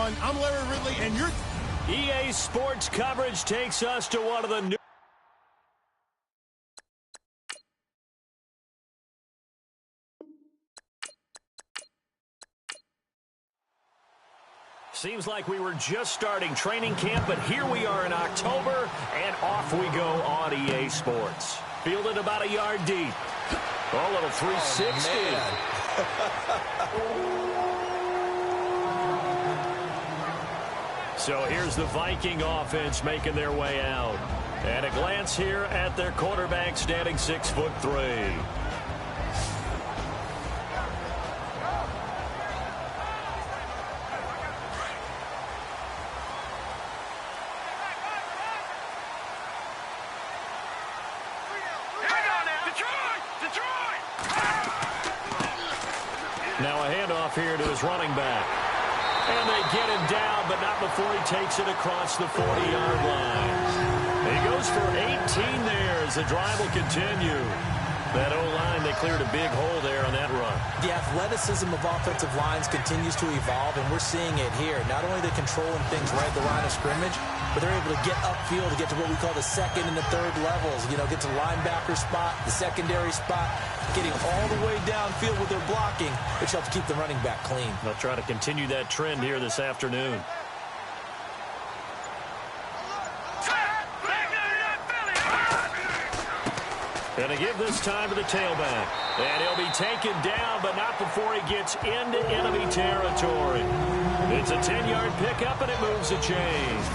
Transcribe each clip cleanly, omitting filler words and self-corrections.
everyone. I'm Larry Ridley, and you're... EA Sports coverage takes us to one of the new... Seems like we were just starting training camp, but here we are in October, and off we go on EA Sports. Fielded about a yard deep. Oh, a little 360. So here's the Viking offense making their way out. And a glance here at their quarterback standing 6'3". Now a handoff here to his running back. And they get him down, but not before he takes it across the 40-yard line. He goes for 18 there as the drive will continue. That O-line, they cleared a big hole there on that run. The athleticism of offensive lines continues to evolve, and we're seeing it here. Not only are they controlling things right at the line of scrimmage, but they're able to get upfield to get to what we call the second and the third levels. You know, get to the linebacker spot, the secondary spot, getting all the way downfield with their blocking, which helps keep the running back clean. They'll try to continue that trend here this afternoon. And to give this time to the tailback. And he'll be taken down, but not before he gets into enemy territory. It's a 10-yard pickup, and it moves the chains.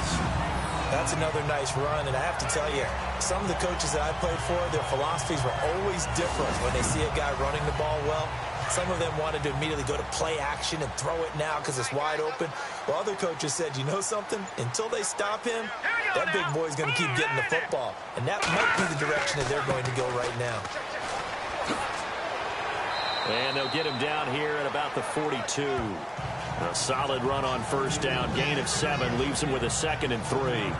That's another nice run, and I have to tell you, some of the coaches that I played for, their philosophies were always different when they see a guy running the ball well. Some of them wanted to immediately go to play action and throw it now because it's wide open. While other coaches said, you know something? Until they stop him, that big boy's going to keep getting the football. And that might be the direction that they're going to go right now. And they'll get him down here at about the 42. A solid run on first down. Gain of 7 leaves him with a 2nd and 3.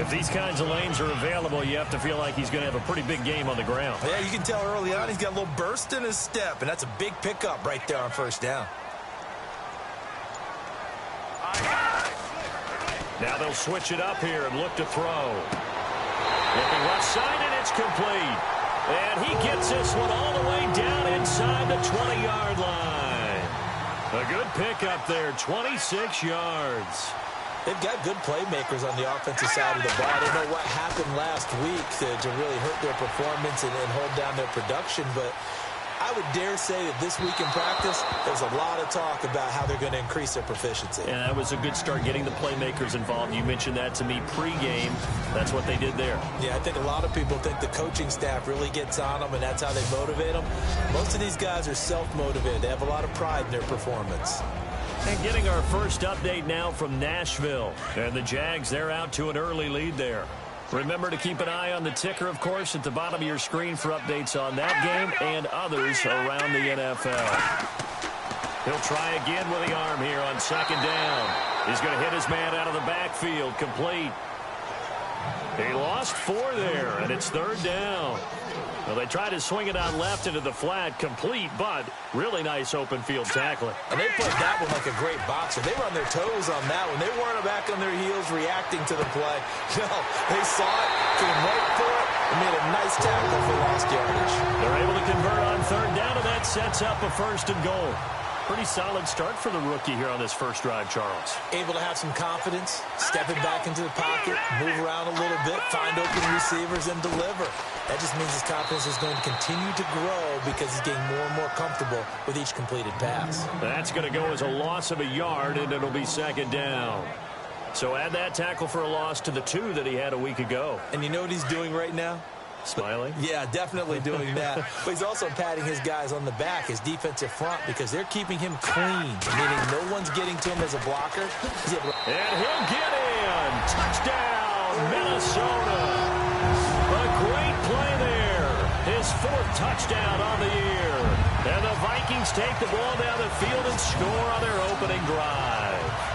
If these kinds of lanes are available, you have to feel like he's going to have a pretty big game on the ground. Yeah, you can tell early on he's got a little burst in his step, and that's a big pickup right there on first down. Now they'll switch it up here and look to throw. Looking left side, and it's complete. And he gets this one all the way down inside the 20-yard line. A good pickup there, 26 yards. They've got good playmakers on the offensive side of the ball. I don't know what happened last week to really hurt their performance and hold down their production, but I would dare say that this week in practice, there's a lot of talk about how they're going to increase their proficiency. And that was a good start getting the playmakers involved. You mentioned that to me pregame. That's what they did there. Yeah, I think a lot of people think the coaching staff really gets on them, and that's how they motivate them. Most of these guys are self-motivated. They have a lot of pride in their performance. And getting our first update now from Nashville. And the Jags, they're out to an early lead there. Remember to keep an eye on the ticker, of course, at the bottom of your screen for updates on that game and others around the NFL. He'll try again with the arm here on 2nd down. He's going to hit his man out of the backfield, complete. He lost 4 there, and it's 3rd down. Well, they tried to swing it on left into the flat, complete, but really nice open field tackling. And they played that one like a great boxer. They were on their toes on that one. They weren't back on their heels reacting to the play. No, they saw it, came right for it, and made a nice tackle for lost yardage. They're able to convert on 3rd down, and that sets up a 1st and goal. Pretty solid start for the rookie here on this first drive, Charles. Able to have some confidence, stepping back into the pocket, move around a little bit, find open receivers, and deliver. That just means his confidence is going to continue to grow because he's getting more and more comfortable with each completed pass. That's going to go as a loss of a yard, and it'll be 2nd down. So add that tackle for a loss to the 2 that he had a week ago. And you know what he's doing right now? Smiling? Yeah, definitely doing that. But he's also patting his guys on the back, his defensive front, because they're keeping him clean, meaning no one's getting to him as a blocker. And he'll get in. Touchdown, Minnesota. A great play there. His 4th touchdown on the year. And the Vikings take the ball down the field and score on their opening drive.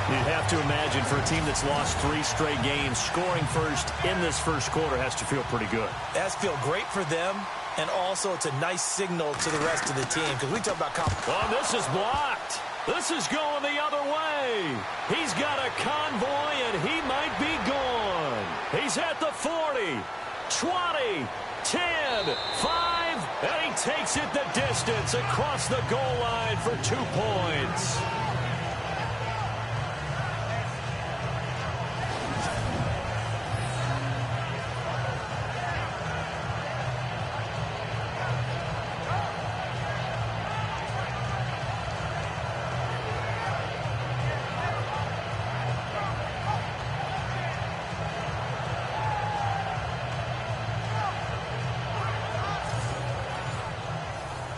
You'd have to imagine for a team that's lost 3 straight games, scoring first in this first quarter has to feel pretty good. It has to feel great for them, and also it's a nice signal to the rest of the team because we talk about this is blocked. This is going the other way. He's got a convoy, and he might be gone. He's at the 40, 20, 10, 5, and he takes it the distance across the goal line for 2 points.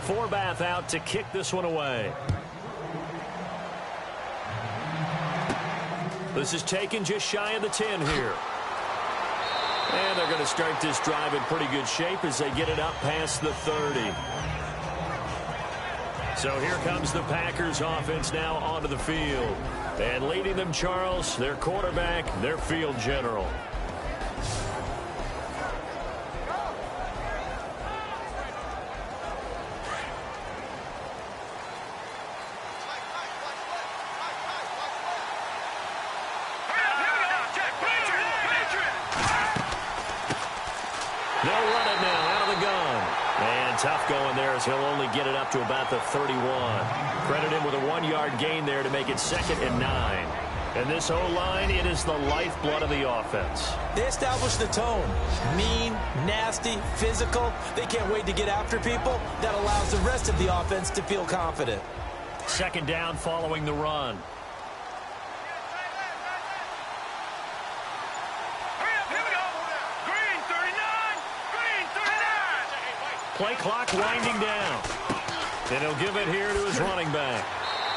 Forbath out to kick this one away. This is taken just shy of the 10 here. And they're going to start this drive in pretty good shape as they get it up past the 30. So here comes the Packers offense now onto the field. And leading them, Charles, their quarterback, their field general. Tough going there as he'll only get it up to about the 31. Credit him with a 1-yard gain there to make it 2nd and 9. And this O-line, it is the lifeblood of the offense. They established the tone. Mean, nasty, physical. They can't wait to get after people. That allows the rest of the offense to feel confident. 2nd down following the run. Play clock winding down. And he'll give it here to his running back.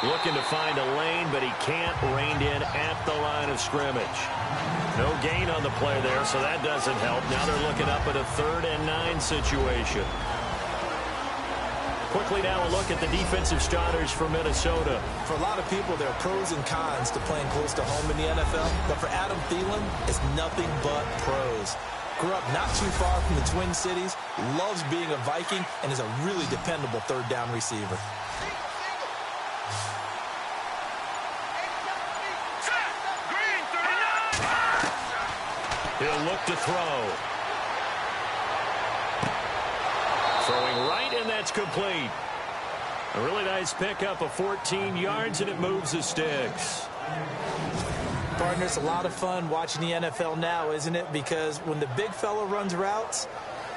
Looking to find a lane, but he can't. Reined in at the line of scrimmage. No gain on the play there, so that doesn't help. Now they're looking up at a 3rd and 9 situation. Quickly now a look at the defensive starters for Minnesota. For a lot of people, there are pros and cons to playing close to home in the NFL. But for Adam Thielen, it's nothing but pros. Grew up not too far from the Twin Cities, loves being a Viking, and is a really dependable 3rd down receiver. He'll look to throw. Throwing right, and that's complete. A really nice pickup of 14 yards, and it moves the sticks. Partner, it's a lot of fun watching the NFL now, isn't it? Because when the big fella runs routes,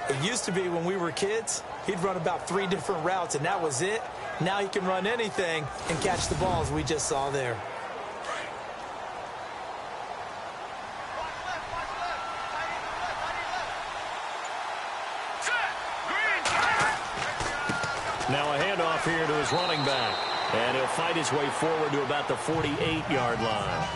it used to be when we were kids, he'd run about 3 different routes, and that was it. Now he can run anything and catch the balls we just saw there. Now a handoff here to his running back. And he'll fight his way forward to about the 48-yard line.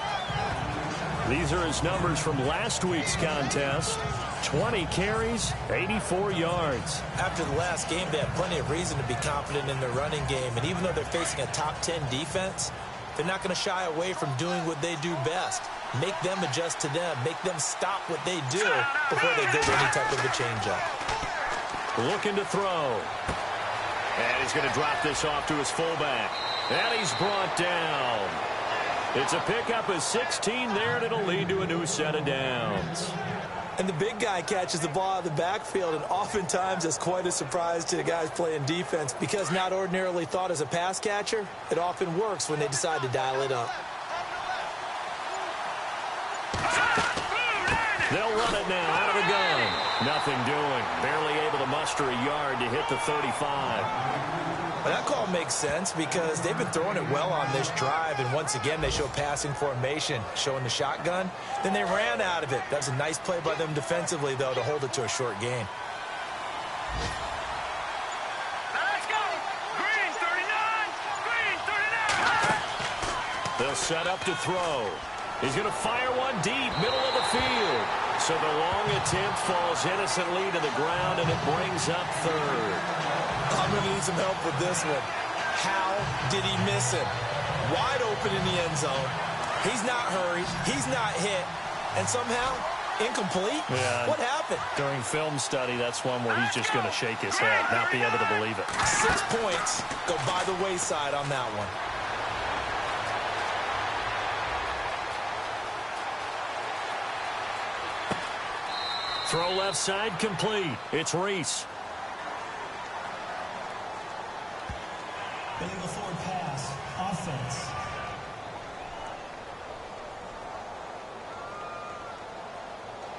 These are his numbers from last week's contest. 20 carries, 84 yards. After the last game, they have plenty of reason to be confident in their running game. And even though they're facing a top 10 defense, they're not going to shy away from doing what they do best. Make them adjust to them. Make them stop what they do before they go to any type of a change-up. Looking to throw. And he's going to drop this off to his fullback. And he's brought down. It's a pickup of 16 there, and it'll lead to a new set of downs. And the big guy catches the ball out of the backfield, and oftentimes it's quite a surprise to the guys playing defense because not ordinarily thought as a pass catcher, it often works when they decide to dial it up. They'll run it now out of the gun. Nothing doing. Barely able to muster a yard to hit the 35. Well, that call makes sense because they've been throwing it well on this drive, and once again they show passing formation, showing the shotgun. Then they ran out of it. That was a nice play by them defensively, though, to hold it to a short gain. Let's go! Green 39! Green 39! They'll set up to throw. He's going to fire one deep, middle of the field. So the long attempt falls innocently to the ground, and it brings up 3rd. I'm going to need some help with this one. How did he miss him? Wide open in the end zone. He's not hurried. He's not hit. And somehow, incomplete? Yeah. What happened? During film study, that's one where he's just going to shake his head, not be able to believe it. 6 points go by the wayside on that one. Throw left side complete. It's Reese. Illegal forward pass. Offense.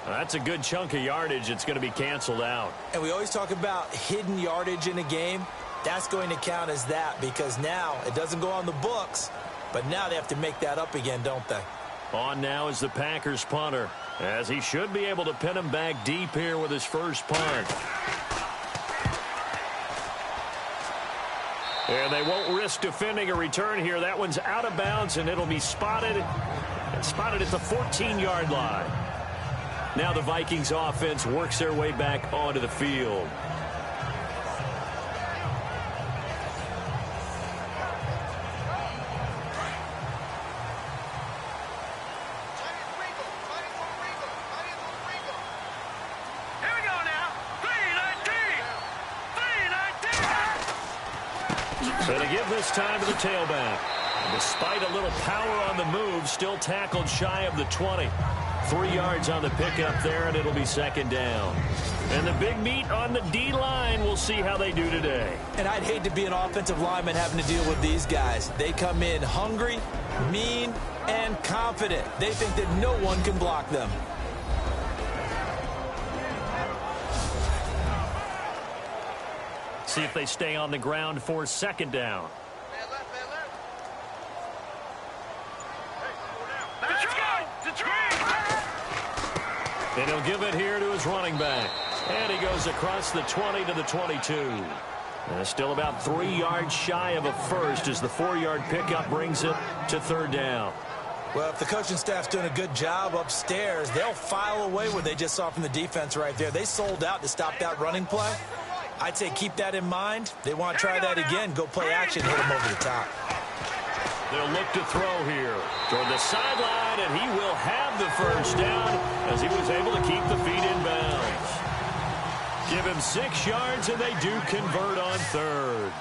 That's a good chunk of yardage. It's going to be canceled out. And we always talk about hidden yardage in a game. That's going to count as that because now it doesn't go on the books, but now they have to make that up again, don't they? On now is the Packers punter, as he should be able to pin him back deep here with his first punt. And they won't risk defending a return here. That one's out of bounds, and it'll be spotted at the 14-yard line. Now the Vikings offense works their way back onto the field. Here we go now. 3-19. So they give this time to the tailback. Despite a little power on the move, still tackled shy of the 20. 3 yards on the pickup there, and it'll be second down. And the big meat on the D-line, we'll see how they do today. And I'd hate to be an offensive lineman having to deal with these guys. They come in hungry, mean, and confident. They think that no one can block them. See if they stay on the ground for second down. And he'll give it here to his running back. And he goes across the 20 to the 22. And still about 3 yards shy of a first as the 4-yard pickup brings it to third down. Well, if the coaching staff's doing a good job upstairs, they'll file away what they just saw from the defense right there. They sold out to stop that running play. I'd say keep that in mind. They want to try that again. Go play action, hit them over the top. They'll look to throw here toward the sideline, and he will have the first down as he was able to keep the feet in bounds. Give him 6 yards, and they do convert on third.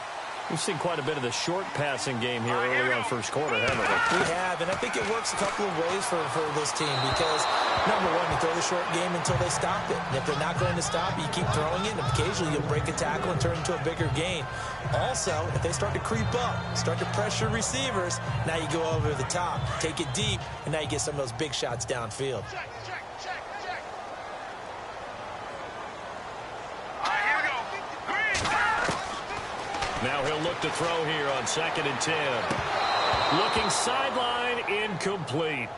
We've seen quite a bit of the short passing game here earlier on first quarter, haven't we? We have, and I think it works a couple of ways for this team because, number one, you throw the short game until they stop it. And if they're not going to stop it, you keep throwing it, and occasionally you'll break a tackle and turn it into a bigger gain. Also, if they start to creep up, start to pressure receivers, now you go over the top, take it deep, and now you get some of those big shots downfield. Now he'll look to throw here on 2nd and 10. Looking sideline, incomplete.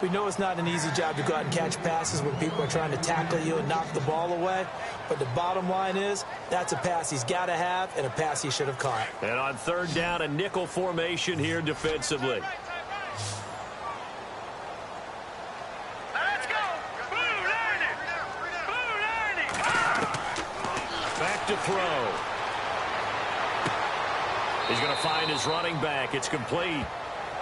We know it's not an easy job to go out and catch passes when people are trying to tackle you and knock the ball away. But the bottom line is, that's a pass he's got to have and a pass he should have caught. And on third down, a nickel formation here defensively. Let's go. Blue 90. Blue 90. Back to throw. He's going to find his running back. It's complete.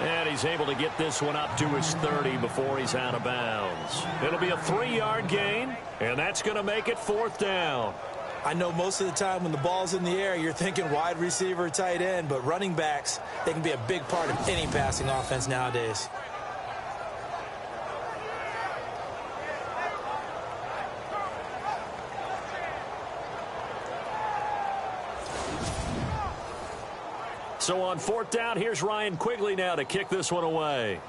And he's able to get this one up to his 30 before he's out of bounds. It'll be a 3-yard gain, and that's going to make it 4th down. I know most of the time when the ball's in the air, you're thinking wide receiver, tight end, but running backs, they can be a big part of any passing offense nowadays. So on 4th down, here's Ryan Quigley now to kick this one away.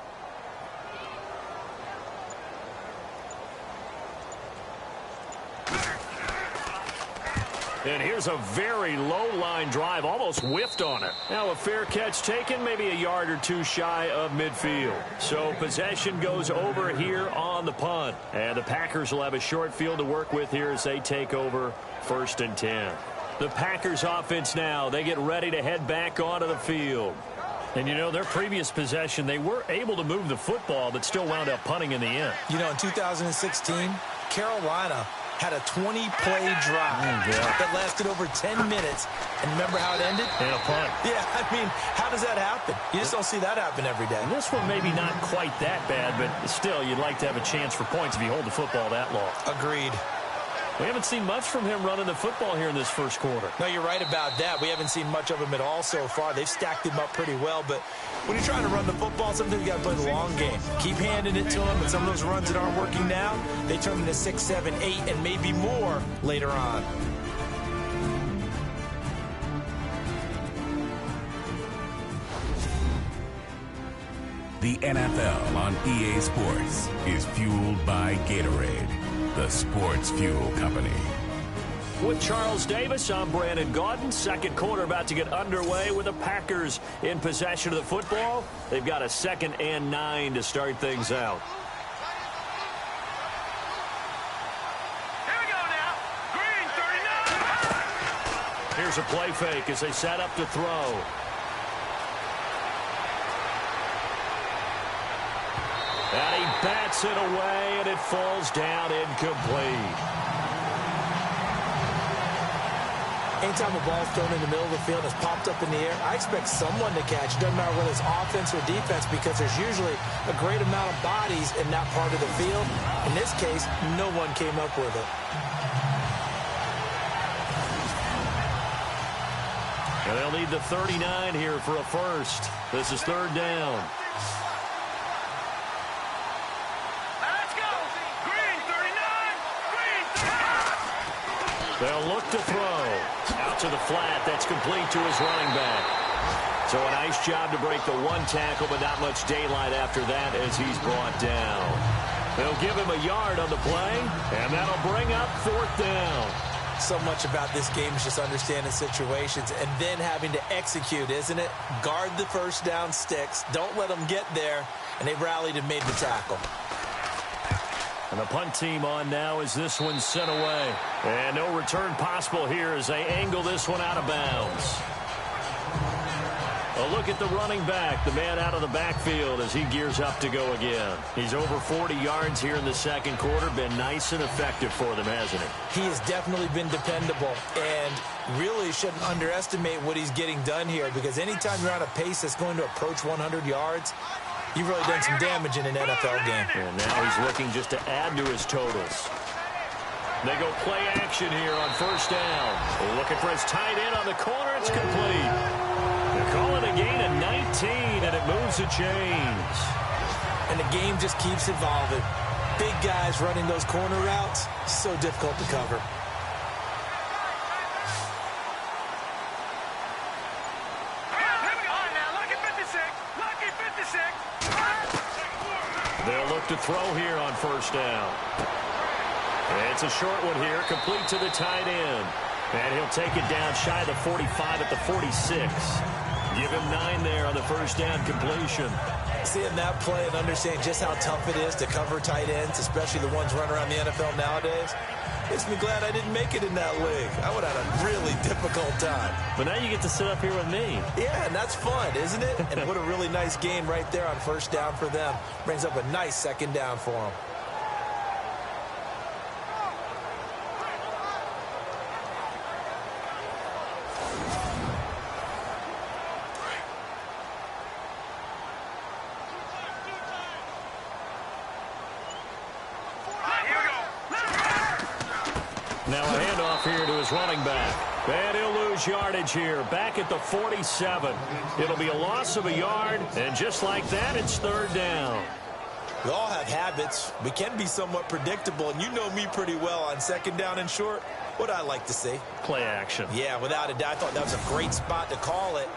And here's a very low-line drive, almost whiffed on it. Now a fair catch taken, maybe a yard or two shy of midfield. So possession goes over here on the punt. And the Packers will have a short field to work with here as they take over 1st and 10. The Packers offense now, they get ready to head back onto the field. And, you know, their previous possession, they were able to move the football, but still wound up punting in the end. You know, in 2016, Carolina had a 20-play drive that lasted over 10 minutes. And remember how it ended? And a punt. Yeah, I mean, how does that happen? You just don't see that happen every day. And this one maybe not quite that bad, but still, you'd like to have a chance for points if you hold the football that long. Agreed. We haven't seen much from him running the football here in this first quarter. No, you're right about that. We haven't seen much of him at all so far. They've stacked him up pretty well, but when you're trying to run the football, sometimes you got to play the long game. Keep handing it to him, and some of those runs that aren't working now, they turn into 6, 7, 8, and maybe more later on. The NFL on EA Sports is fueled by Gatorade, the sports fuel company. With Charles Davis, I'm Brandon Gaudin. Second quarter about to get underway with the Packers in possession of the football. They've got a 2nd and 9 to start things out. Here we go now. Green, 39. Here's a play fake as they set up to throw. And he bats it away, and it falls down incomplete. Anytime a ball's thrown in the middle of the field and it's popped up in the air, I expect someone to catch it. Doesn't matter whether it's offense or defense, because there's usually a great amount of bodies in that part of the field. In this case, no one came up with it. And they'll need the 39 here for a first. This is 3rd down. Let's go. Green, 39. Green, 39. They'll look to throw. Out to the flat. That's complete to his running back. So a nice job to break the one tackle, but not much daylight after that as he's brought down. They'll give him a yard on the play, and that'll bring up 4th down. So much about this game is just understanding situations and then having to execute, isn't it? Guard the first down sticks. Don't let them get there. And they rallied and made the tackle. And the punt team on now as this one's sent away. And no return possible here as they angle this one out of bounds. A look at the running back, the man out of the backfield as he gears up to go again. He's over 40 yards here in the second quarter. Been nice and effective for them, hasn't he? He has definitely been dependable, and really shouldn't underestimate what he's getting done here, because anytime you're on a pace that's going to approach 100 yards, you've really done some damage in an NFL game. And now he's looking just to add to his totals. They go play action here on first down. Looking for his tight end on the corner. It's complete. They call it a gain of 19, and it moves the chains. And the game just keeps evolving. Big guys running those corner routes, so difficult to cover. They'll look to throw here on first down. And it's a short one here, complete to the tight end. And he'll take it down shy of the 45 at the 46. Give him 9 there on the first down completion. Seeing that play and understanding just how tough it is to cover tight ends, especially the ones running around the NFL nowadays, makes me glad I didn't make it in that league. I would have had a really difficult time. But now you get to sit up here with me. Yeah, and that's fun, isn't it? And what a really nice game right there on first down for them. Brings up a nice 2nd down for them. Now a handoff here to his running back. And he'll lose yardage here. Back at the 47. It'll be a loss of a yard. And just like that, it's 3rd down. We all have habits. We can be somewhat predictable. And you know me pretty well on 2nd down and short. What I like to see. Play action. Yeah, without a doubt. I thought that was a great spot to call it.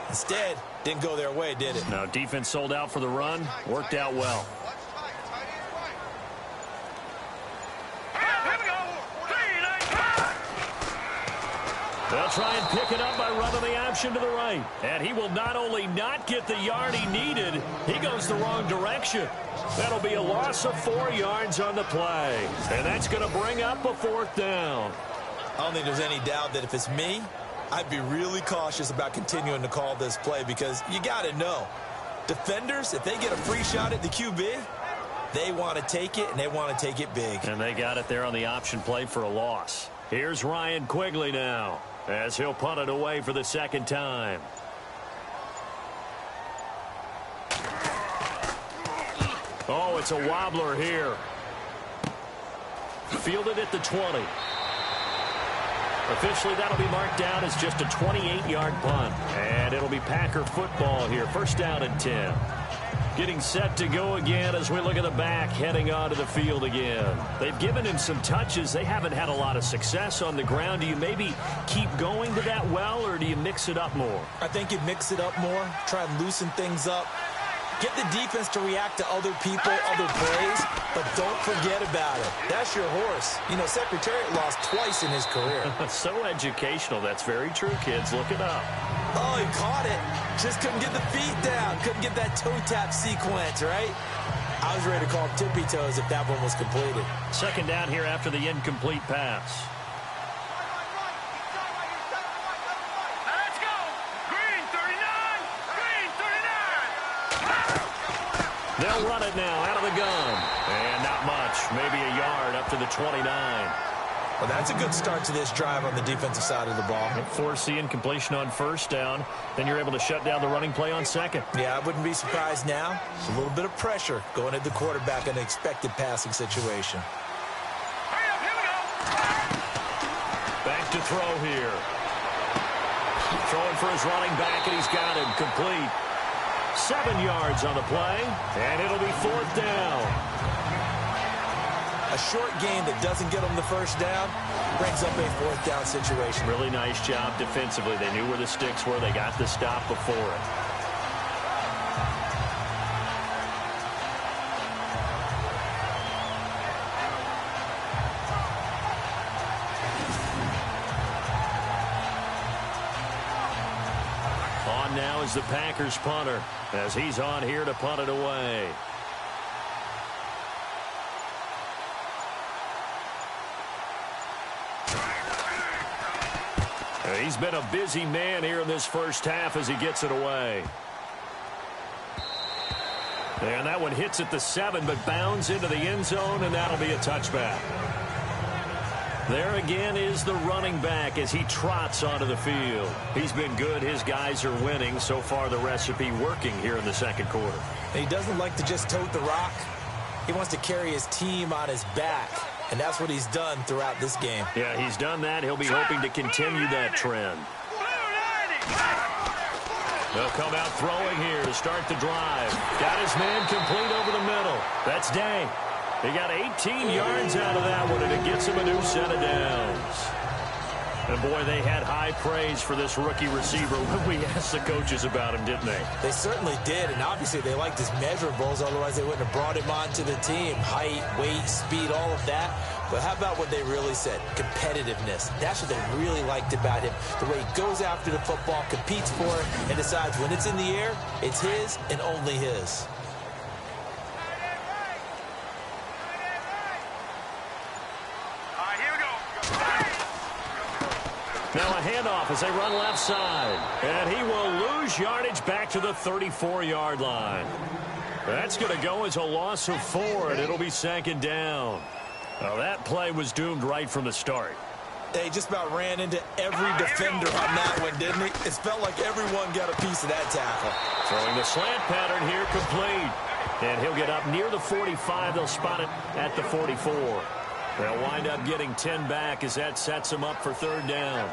Instead, didn't go their way, did it? Now defense sold out for the run. Worked out well. They'll try and pick it up by running the option to the right. And he will not only not get the yard he needed, he goes the wrong direction. That'll be a loss of 4 yards on the play. And that's going to bring up a 4th down. I don't think there's any doubt that if it's me, I'd be really cautious about continuing to call this play, because you got to know, defenders, if they get a free shot at the QB, they want to take it, and they want to take it big. And they got it there on the option play for a loss. Here's Ryan Quigley now, as he'll punt it away for the 2nd time. Oh, it's a wobbler here. Fielded at the 20. Officially, that'll be marked down as just a 28-yard punt. And it'll be Packer football here. First down and 10. Getting set to go again as we look at the back heading onto the field again. They've given him some touches. They haven't had a lot of success on the ground. Do you maybe keep going to that well, or do you mix it up more? I think you mix it up more, try and loosen things up. Get the defense to react to other people, other plays, but don't forget about it. That's your horse. You know, Secretariat lost twice in his career. So educational. That's very true, kids. Look it up. Oh, he caught it. Just couldn't get the feet down. Couldn't get that toe tap sequence, right? I was ready to call tippy toes if that one was completed. Second down here after the incomplete pass. Let's go. Green 39. Green 39. They'll run it now out of the gun. And not much. Maybe a yard up to the 29. Well, that's a good start to this drive on the defensive side of the ball. Force the incompletion on first down. Then you're able to shut down the running play on second. Yeah, I wouldn't be surprised now. A little bit of pressure going at the quarterback in an expected passing situation. Hurry up, here we go. Back to throw here. Throwing for his running back, and he's got him complete. 7 yards on the play, and it'll be fourth down. A short game that doesn't get them the first down brings up a fourth down situation. Really nice job defensively. They knew where the sticks were. They got the stop before it. On now is the Packers punter as he's on here to punt it away. He's been a busy man here in this first half as he gets it away. And that one hits at the 7, but bounds into the end zone, and that'll be a touchback. There again is the running back as he trots onto the field. He's been good. His guys are winning. So far, the recipe working here in the second quarter. He doesn't like to just tote the rock. He wants to carry his team on his back. And that's what he's done throughout this game. Yeah, he's done that. He'll be hoping to continue that trend. They'll come out throwing here to start the drive. Got his man complete over the middle. That's Day. He got 18 yards out of that one, and it gets him a new set of downs. And, boy, they had high praise for this rookie receiver when we asked the coaches about him, didn't they? They certainly did, and obviously they liked his measurables. Otherwise, they wouldn't have brought him onto the team. Height, weight, speed, all of that. But how about what they really said? Competitiveness. That's what they really liked about him. The way he goes after the football, competes for it, and decides when it's in the air, it's his and only his. Now a handoff as they run left side. And he will lose yardage back to the 34-yard line. That's going to go as a loss of 4, and it'll be second down. Well, that play was doomed right from the start. They just about ran into every defender on that one, didn't he? It felt like everyone got a piece of that tackle. Throwing the slant pattern here complete. And he'll get up near the 45. They'll spot it at the 44. They'll wind up getting 10 back as that sets them up for third down.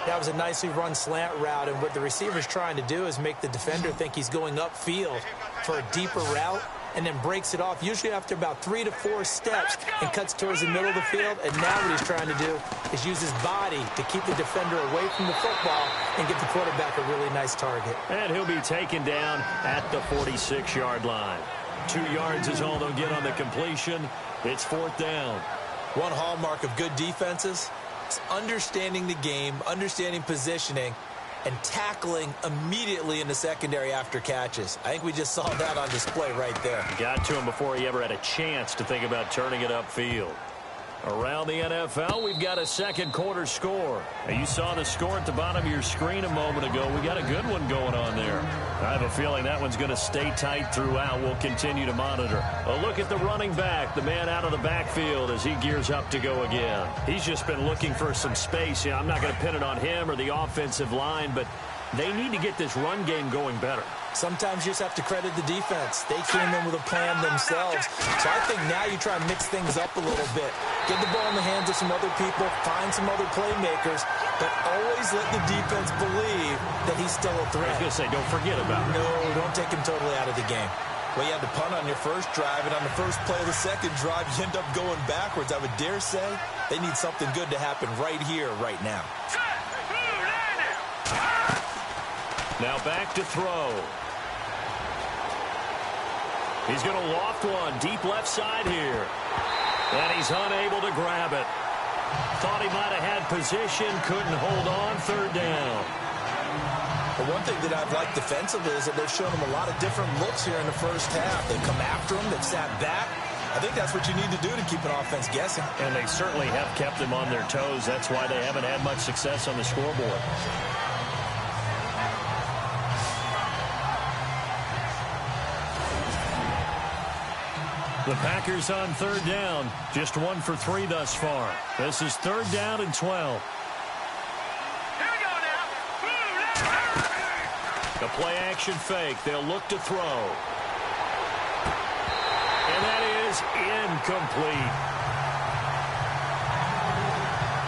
That was a nicely run slant route, and what the receiver's trying to do is make the defender think he's going upfield for a deeper route, and then breaks it off, usually after about 3 to 4 steps, and cuts towards the middle of the field. And now what he's trying to do is use his body to keep the defender away from the football and get the quarterback a really nice target. And he'll be taken down at the 46-yard line. 2 yards is all they'll get on the completion. It's fourth down. One hallmark of good defenses is understanding the game, understanding positioning, and tackling immediately in the secondary after catches. I think we just saw that on display right there. Got to him before he ever had a chance to think about turning it upfield. Around the NFL, we've got a second quarter score. Now, you saw the score at the bottom of your screen a moment ago. We got a good one going on there. I have a feeling that one's going to stay tight throughout. We'll continue to monitor. A look at the running back, the man out of the backfield as he gears up to go again. He's just been looking for some space. You know, I'm not going to pin it on him or the offensive line, but they need to get this run game going better. Sometimes you just have to credit the defense. They came in with a plan themselves. So I think now you try and mix things up a little bit. Get the ball in the hands of some other people, find some other playmakers, but always let the defense believe that he's still a threat. I was going to say, don't forget about it. No, don't take him totally out of the game. Well, you had to punt on your first drive, and on the first play of the second drive, you end up going backwards. I would dare say they need something good to happen right here, right now. Now back to throw. He's going to loft one deep left side here. And he's unable to grab it. Thought he might have had position, couldn't hold on, third down. But one thing that I've liked defensively is that they've shown him a lot of different looks here in the first half. They've come after him, they've sat back. I think that's what you need to do to keep an offense guessing. And they certainly have kept them on their toes. That's why they haven't had much success on the scoreboard. The Packers on third down. Just 1 for 3 thus far. This is third down and 12. The play action fake. They'll look to throw. And that is incomplete.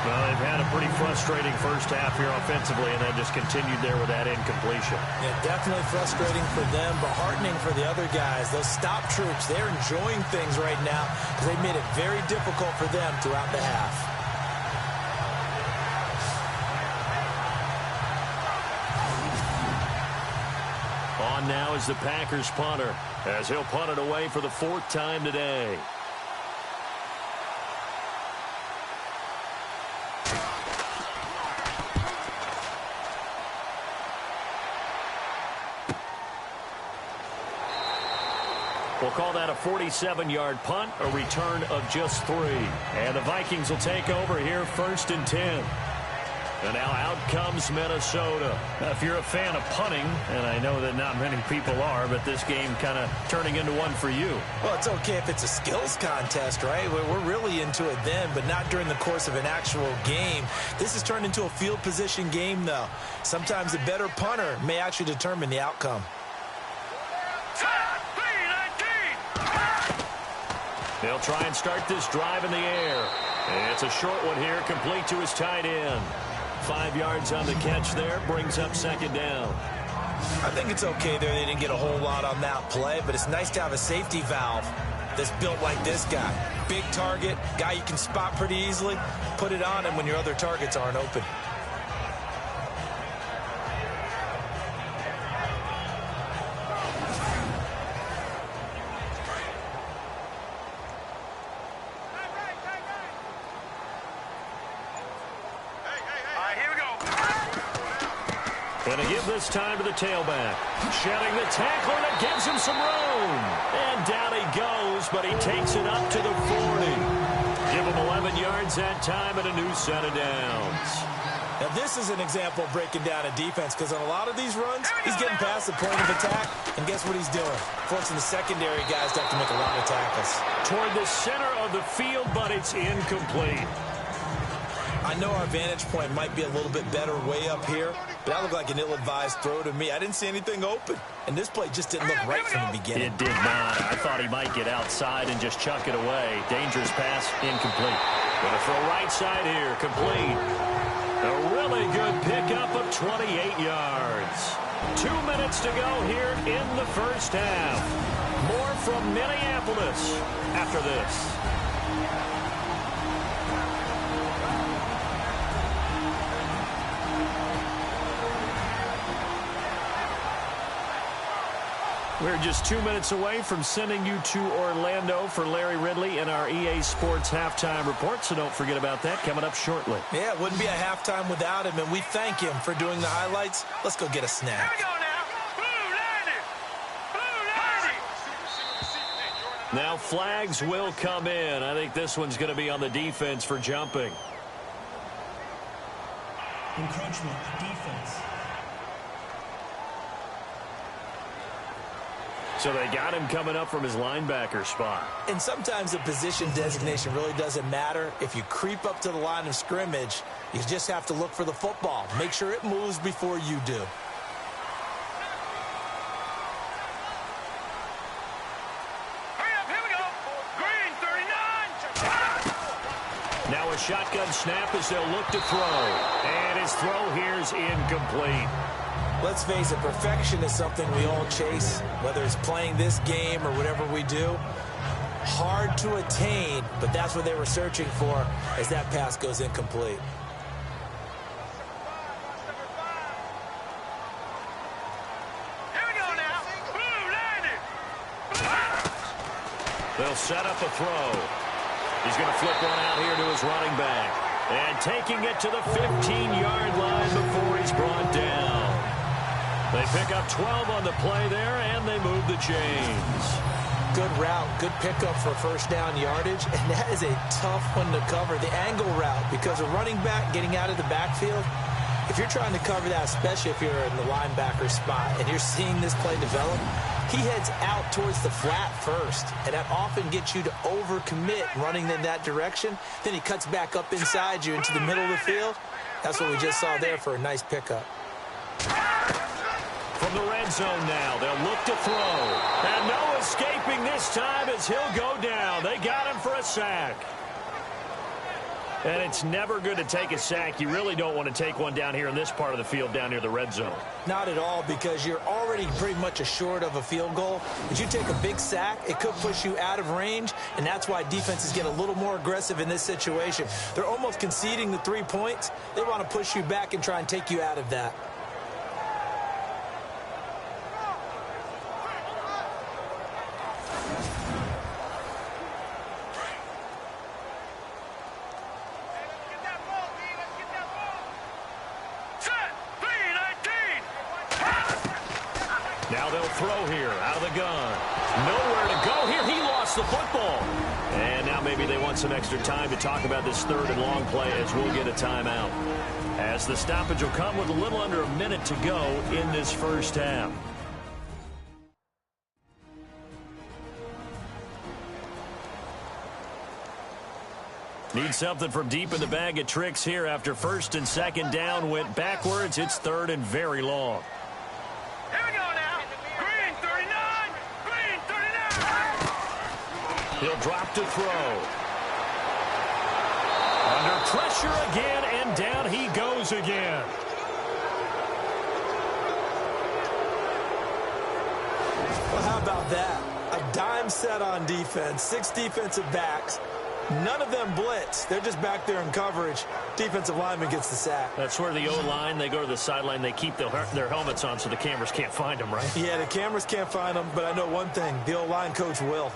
Well, they've had a pretty frustrating first half here offensively, and then just continued there with that incompletion. Yeah, definitely frustrating for them, but heartening for the other guys. Those stop troops, they're enjoying things right now because they've made it very difficult for them throughout the half. On now is the Packers punter, as he'll punt it away for the 4th time today. We'll call that a 47-yard punt, a return of just 3. And the Vikings will take over here 1st and 10. And now out comes Minnesota. Now, if you're a fan of punting, and I know that not many people are, but this game kind of turning into one for you. Well, it's okay if it's a skills contest, right? We're really into it then, but not during the course of an actual game. This has turned into a field position game, though. Sometimes the better punter may actually determine the outcome. They'll try and start this drive in the air. And it's a short one here, complete to his tight end. 5 yards on the catch there, brings up 2nd down. I think it's okay there. They didn't get a whole lot on that play, but it's nice to have a safety valve that's built like this guy. Big target, guy you can spot pretty easily. Put it on him when your other targets aren't open. And to give this time to the tailback. Shedding the tackler that gives him some room. And down he goes, but he takes it up to the 40. Give him 11 yards that time and a new set of downs. Now this is an example of breaking down a defense, because on a lot of these runs, he's getting past the point of attack, and guess what he's doing? Forcing the secondary guys to have to make a lot of tackles. Toward the center of the field, but it's incomplete. I know our vantage point might be a little bit better way up here, but that looked like an ill-advised throw to me. I didn't see anything open, and this play just didn't look right from the beginning. It did not. I thought he might get outside and just chuck it away. Dangerous pass, incomplete. Going to throw right side here, complete. A really good pickup of 28 yards. 2 minutes to go here in the first half. More from Minneapolis after this. We're just 2 minutes away from sending you to Orlando for Larry Ridley in our EA Sports Halftime Report, so don't forget about that coming up shortly. Yeah, it wouldn't be a halftime without him, and we thank him for doing the highlights. Let's go get a snack. Now flags will come in. I think this one's going to be on the defense for jumping. Encroachment, defense. So they got him coming up from his linebacker spot. And sometimes the position designation really doesn't matter. If you creep up to the line of scrimmage, you just have to look for the football. Make sure it moves before you do. shotgun snap as they'll look to throw. And his throw here is incomplete. Let's face it, perfection is something we all chase, whether it's playing this game or whatever we do. Hard to attain, but that's what they were searching for as that pass goes incomplete. Here we go now. Blue landed. They'll set up a throw. He's going to flip one out here to his running back. And taking it to the 15-yard line before he's brought down. They pick up 12 on the play there, and they move the chains. Good route, good pickup for first down yardage, and that is a tough one to cover. The angle route, because a running back getting out of the backfield, if you're trying to cover that, especially if you're in the linebacker spot and you're seeing this play develop, he heads out towards the flat first, and that often gets you to overcommit running in that direction. Then he cuts back up inside you into the middle of the field. That's what we just saw there for a nice pickup. From the red zone now, they'll look to throw. And no escaping this time as he'll go down. They got him for a sack. And it's never good to take a sack. You really don't want to take one down here in this part of the field down near the red zone. Not at all, because you're already pretty much assured of a field goal. If you take a big sack, it could push you out of range, and that's why defenses get a little more aggressive in this situation. They're almost conceding the 3 points. They want to push you back and try and take you out of that. Now they'll throw here out of the gun. Nowhere to go here. He lost the football. And now maybe they want some extra time to talk about this third and long play as we'll get a timeout. As the stoppage will come with a little under a minute to go in this first half. Need something from deep in the bag of tricks here after first and second down went backwards. It's third and very long. Here we go now. Green 39. Green 39. He'll drop to throw. Under pressure again, and down he goes again. Well, how about that? A dime set on defense, 6 defensive backs. None of them blitz. They're just back there in coverage. Defensive lineman gets the sack. That's where the O-line, they go to the sideline, they keep their helmets on so the cameras can't find them, right? Yeah, the cameras can't find them, but I know one thing. The O-line coach will.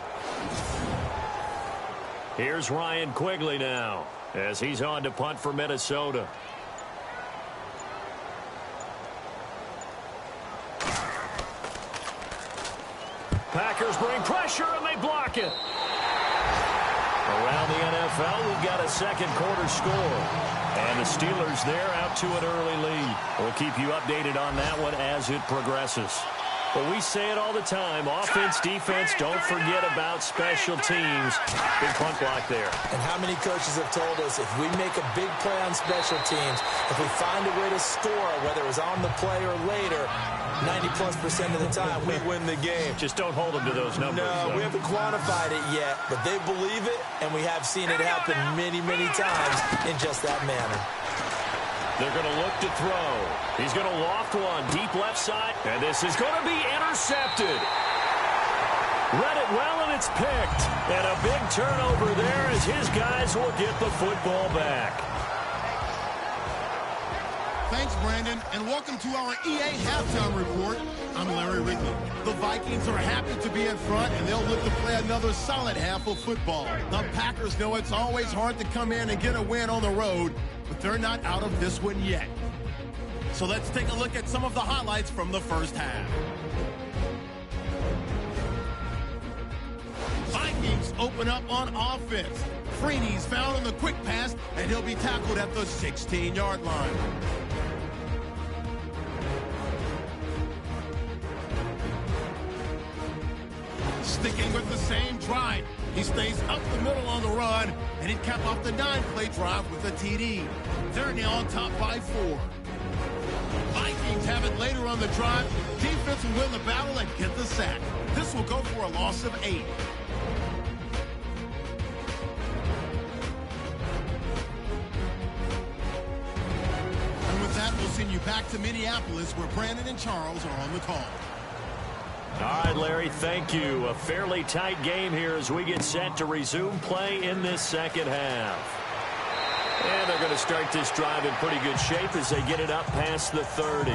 Here's Ryan Quigley now as he's on to punt for Minnesota. Packers bring pressure, and they block it. Around the NFL, we've got a second quarter score. And the Steelers, they're out to an early lead. We'll keep you updated on that one as it progresses. But we say it all the time, offense, defense, don't forget about special teams. Big punt block there. And how many coaches have told us if we make a big play on special teams, if we find a way to score, whether it was on the play or later, 90+% of the time, we win the game. Just don't hold them to those numbers. No, we haven't quantified it yet, but they believe it, and we have seen it happen many, many times in just that manner. They're going to look to throw. He's going to loft one deep left side, and this is going to be intercepted. Read it well, and it's picked. And a big turnover there as his guys will get the football back. Thanks, Brandon, and welcome to our EA Halftime Report. I'm Larry Rickey. The Vikings are happy to be in front, and they'll look to play another solid half of football. The Packers know it's always hard to come in and get a win on the road, but they're not out of this one yet. So let's take a look at some of the highlights from the first half. Vikings open up on offense. Freeney's found on the quick pass, and he'll be tackled at the 16-yard line. Sticking with the same drive. He stays up the middle on the run, and he capped off the 9-play drive with a TD. They're now on top by 4. Vikings have it later on the drive. Defense will win the battle and get the sack. This will go for a loss of 8. send you back to Minneapolis where Brandon and Charles are on the call. All right, Larry, thank you. A fairly tight game here as we get set to resume play in this second half. And they're going to start this drive in pretty good shape as they get it up past the 30.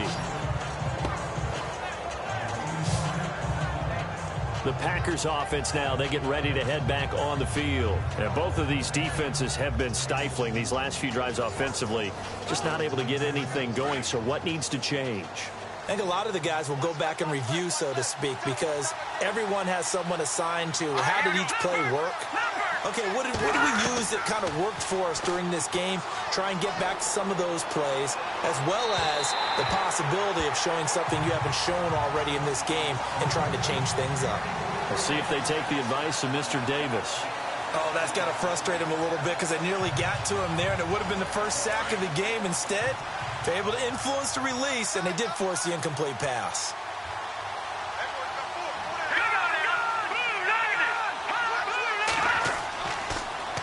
The Packers offense now, they get ready to head back on the field. And both of these defenses have been stifling these last few drives offensively. Just not able to get anything going, so what needs to change? I think a lot of the guys will go back and review, so to speak, because everyone has someone assigned to how did each play work. Okay, what did we use that kind of worked for us during this game? Try and get back to some of those plays, as well as the possibility of showing something you haven't shown already in this game and trying to change things up. We'll see if they take the advice of Mr. Davis. Oh, that's got to frustrate him a little bit because I nearly got to him there, and it would have been the first sack of the game. Instead, they're able to influence the release, and they did force the incomplete pass.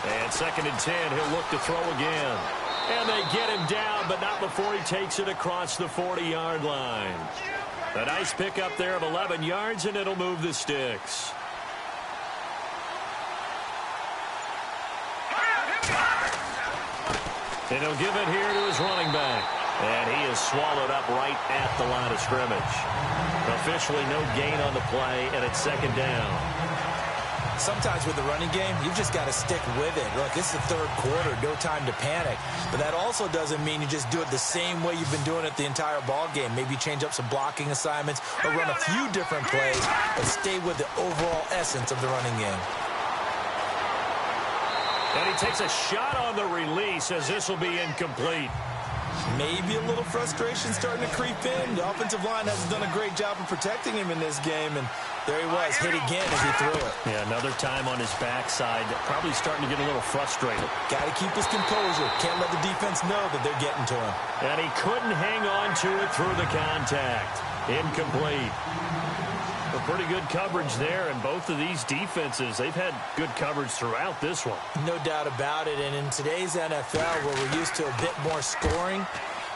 And 2nd and 10, he'll look to throw again. And they get him down, but not before he takes it across the 40-yard line. A nice pickup there of 11 yards, and it'll move the sticks. And he'll give it here to his running back. And he is swallowed up right at the line of scrimmage. Officially no gain on the play, and it's 2nd down. Sometimes with the running game, you've just got to stick with it. Look, it's the 3rd quarter, no time to panic. But that also doesn't mean you just do it the same way you've been doing it the entire ball game. Maybe change up some blocking assignments or run a few different plays, but stay with the overall essence of the running game. And he takes a shot on the release as this will be incomplete. Maybe a little frustration starting to creep in. The offensive line hasn't done a great job of protecting him in this game, and there he was, hit again as he threw it. Yeah, another time on his backside, probably starting to get a little frustrated. Got to keep his composure. Can't let the defense know that they're getting to him. And he couldn't hang on to it through the contact. Incomplete. A pretty good coverage there, and both of these defenses, they've had good coverage throughout this one. No doubt about it, and in today's NFL, where we're used to a bit more scoring,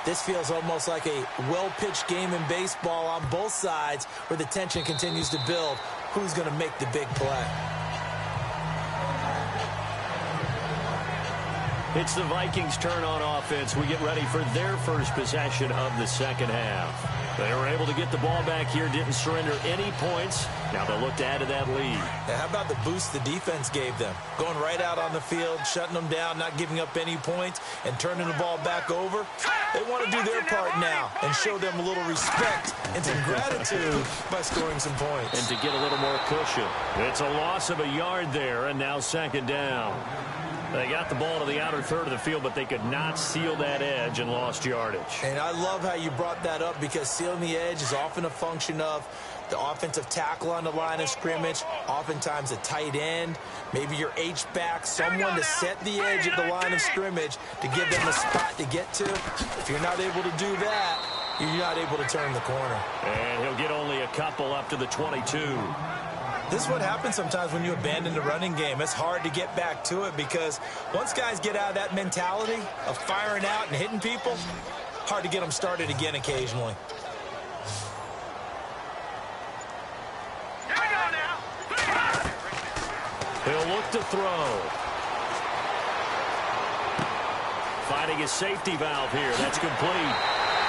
this feels almost like a well-pitched game in baseball on both sides where the tension continues to build. Who's going to make the big play? It's the Vikings' turn on offense. We get ready for their first possession of the second half. They were able to get the ball back here, didn't surrender any points. Now they'll look to add to that lead. Now, how about the boost the defense gave them? Going right out on the field, shutting them down, not giving up any points, and turning the ball back over. They want to do their part now and show them a little respect and some gratitude by scoring some points. And to get a little more cushion. It's a loss of a yard there, and now 2nd down. They got the ball to the outer third of the field, but they could not seal that edge and lost yardage. And I love how you brought that up because sealing the edge is often a function of the offensive tackle on the line of scrimmage, oftentimes a tight end, maybe your H-back, someone to set the edge at the line of scrimmage to give them a spot to get to. If you're not able to do that, you're not able to turn the corner. And he'll get only a couple up to the 22. This is what happens sometimes when you abandon the running game. It's hard to get back to it because once guys get out of that mentality of firing out and hitting people, hard to get them started again occasionally. He'll look to throw. Finding his safety valve here. That's complete.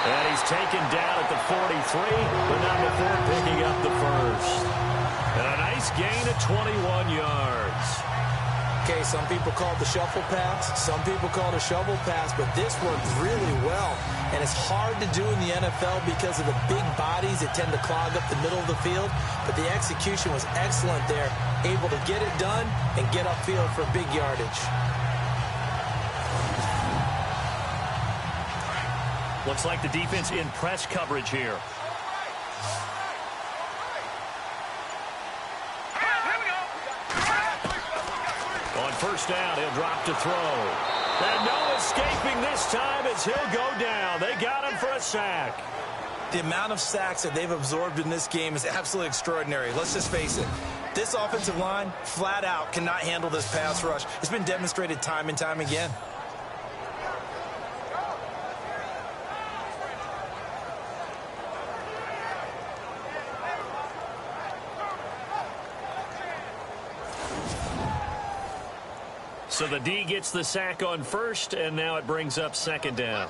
And he's taken down at the 43, but not before picking up the first. And a nice gain of 21 yards. Okay, some people call it the shuffle pass. Some people call it a shovel pass, but this worked really well. And it's hard to do in the NFL because of the big bodies that tend to clog up the middle of the field. But the execution was excellent there, able to get it done and get upfield for big yardage. Looks like the defense in press coverage here. On 1st down, he'll drop to throw. And no escaping this time as he'll go down. They got him for a sack. The amount of sacks that they've absorbed in this game is absolutely extraordinary. Let's just face it. This offensive line, flat out, cannot handle this pass rush. It's been demonstrated time and time again. So the D gets the sack on first, and now it brings up second down.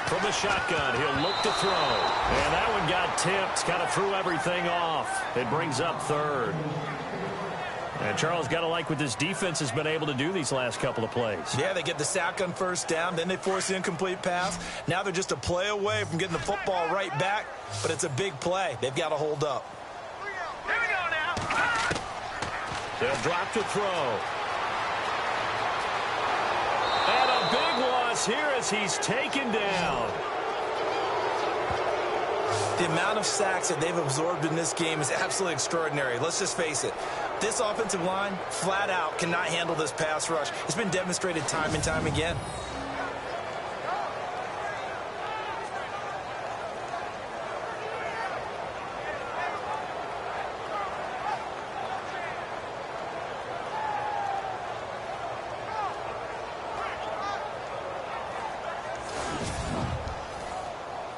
From the shotgun, he'll look to throw. And that one got tipped, kind of threw everything off. It brings up third. And Charles, got to like what this defense has been able to do these last couple of plays. Yeah, they get the sack on first down, then they force the incomplete pass. Now they're just a play away from getting the football right back, but it's a big play. They've got to hold up. Here we go now. They'll drop to throw. And a big loss here as he's taken down. The amount of sacks that they've absorbed in this game is absolutely extraordinary. Let's just face it. This offensive line, flat out, cannot handle this pass rush. It's been demonstrated time and time again.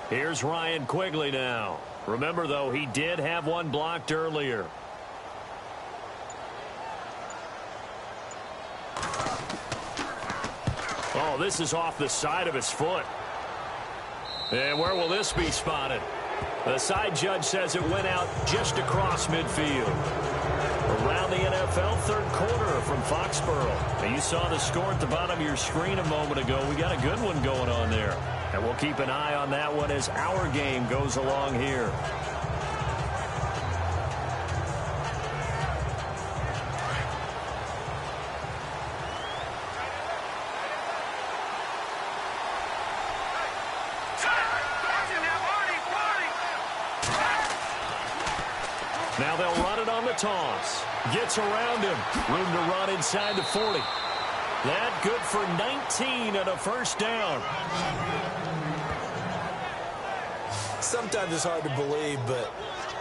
Here's Ryan Quigley now. Remember, though, he did have one blocked earlier. Oh, this is off the side of his foot. And where will this be spotted? The side judge says it went out just across midfield. Around the NFL third quarter from Foxborough. And you saw the score at the bottom of your screen a moment ago. We got a good one going on there. And we'll keep an eye on that one as our game goes along here. Now they'll run it on the toss. Gets around him. Room to run inside the 40. That good for 19 and a first down. Sometimes it's hard to believe, but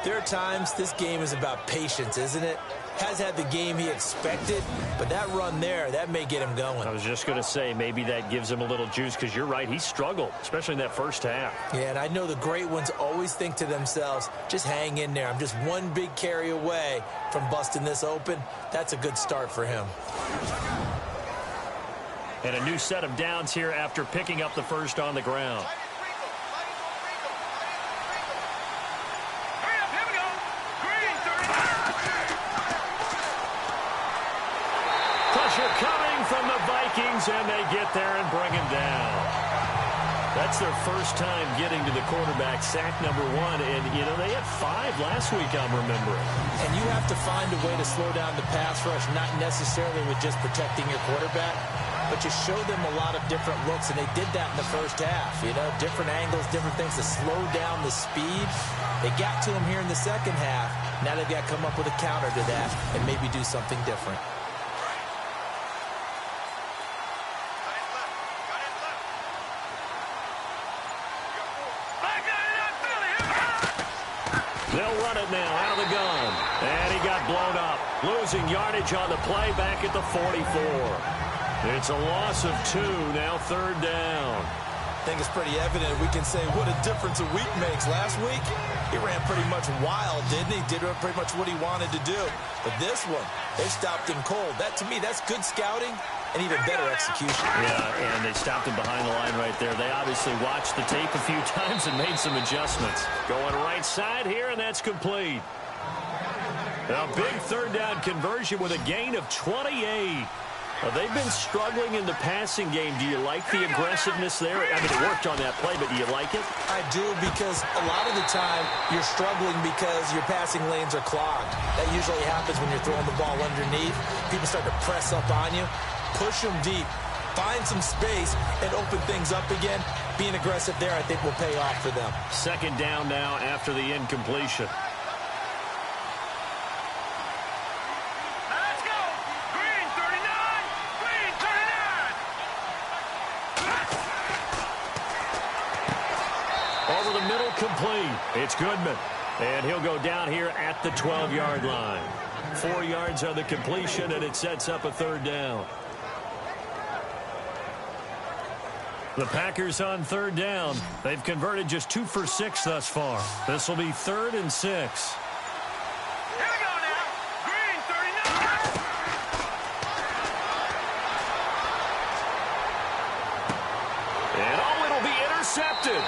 there are times this game is about patience, isn't it? Has had the game he expected, but that run there, that may get him going. I was just going to say, maybe that gives him a little juice, because you're right, he struggled, especially in that first half. Yeah, and I know the great ones always think to themselves, just hang in there. I'm just one big carry away from busting this open. That's a good start for him. And a new set of downs here after picking up the first on the ground. Pressure coming from the Vikings, and they get there and bring him down. That's their first time getting to the quarterback, sack number 1. And, you know, they had 5 last week, I'm remembering. And you have to find a way to slow down the pass rush, not necessarily with just protecting your quarterback, but you show them a lot of different looks, and they did that in the first half. You know, different angles, different things to slow down the speed. They got to him here in the second half. Now they've got to come up with a counter to that and maybe do something different. They'll run it now out of the gun. And he got blown up. Losing yardage on the play back at the 44. It's a loss of 2, now third down. I think it's pretty evident we can say what a difference a week makes. Last week, he ran pretty much wild, didn't he? Did pretty much what he wanted to do. But this one, they stopped him cold. That, to me, that's good scouting and even better execution. Yeah, and they stopped him behind the line right there. They obviously watched the tape a few times and made some adjustments. Going right side here, and that's complete. A big third down conversion with a gain of 28. They've been struggling in the passing game. Do you like the aggressiveness there? I mean, it worked on that play, but do you like it? I do, because a lot of the time you're struggling because your passing lanes are clogged. That usually happens when you're throwing the ball underneath. People start to press up on you. Push them deep. Find some space and open things up again. Being aggressive there, I think, will pay off for them. Second down now after the incompletion. Over the middle, complete. It's Goodman. And he'll go down here at the 12-yard line. 4 yards on the completion, and it sets up a third down. The Packers on third down. They've converted just 2 for 6 thus far. This will be 3rd and 6. Here we intercepted.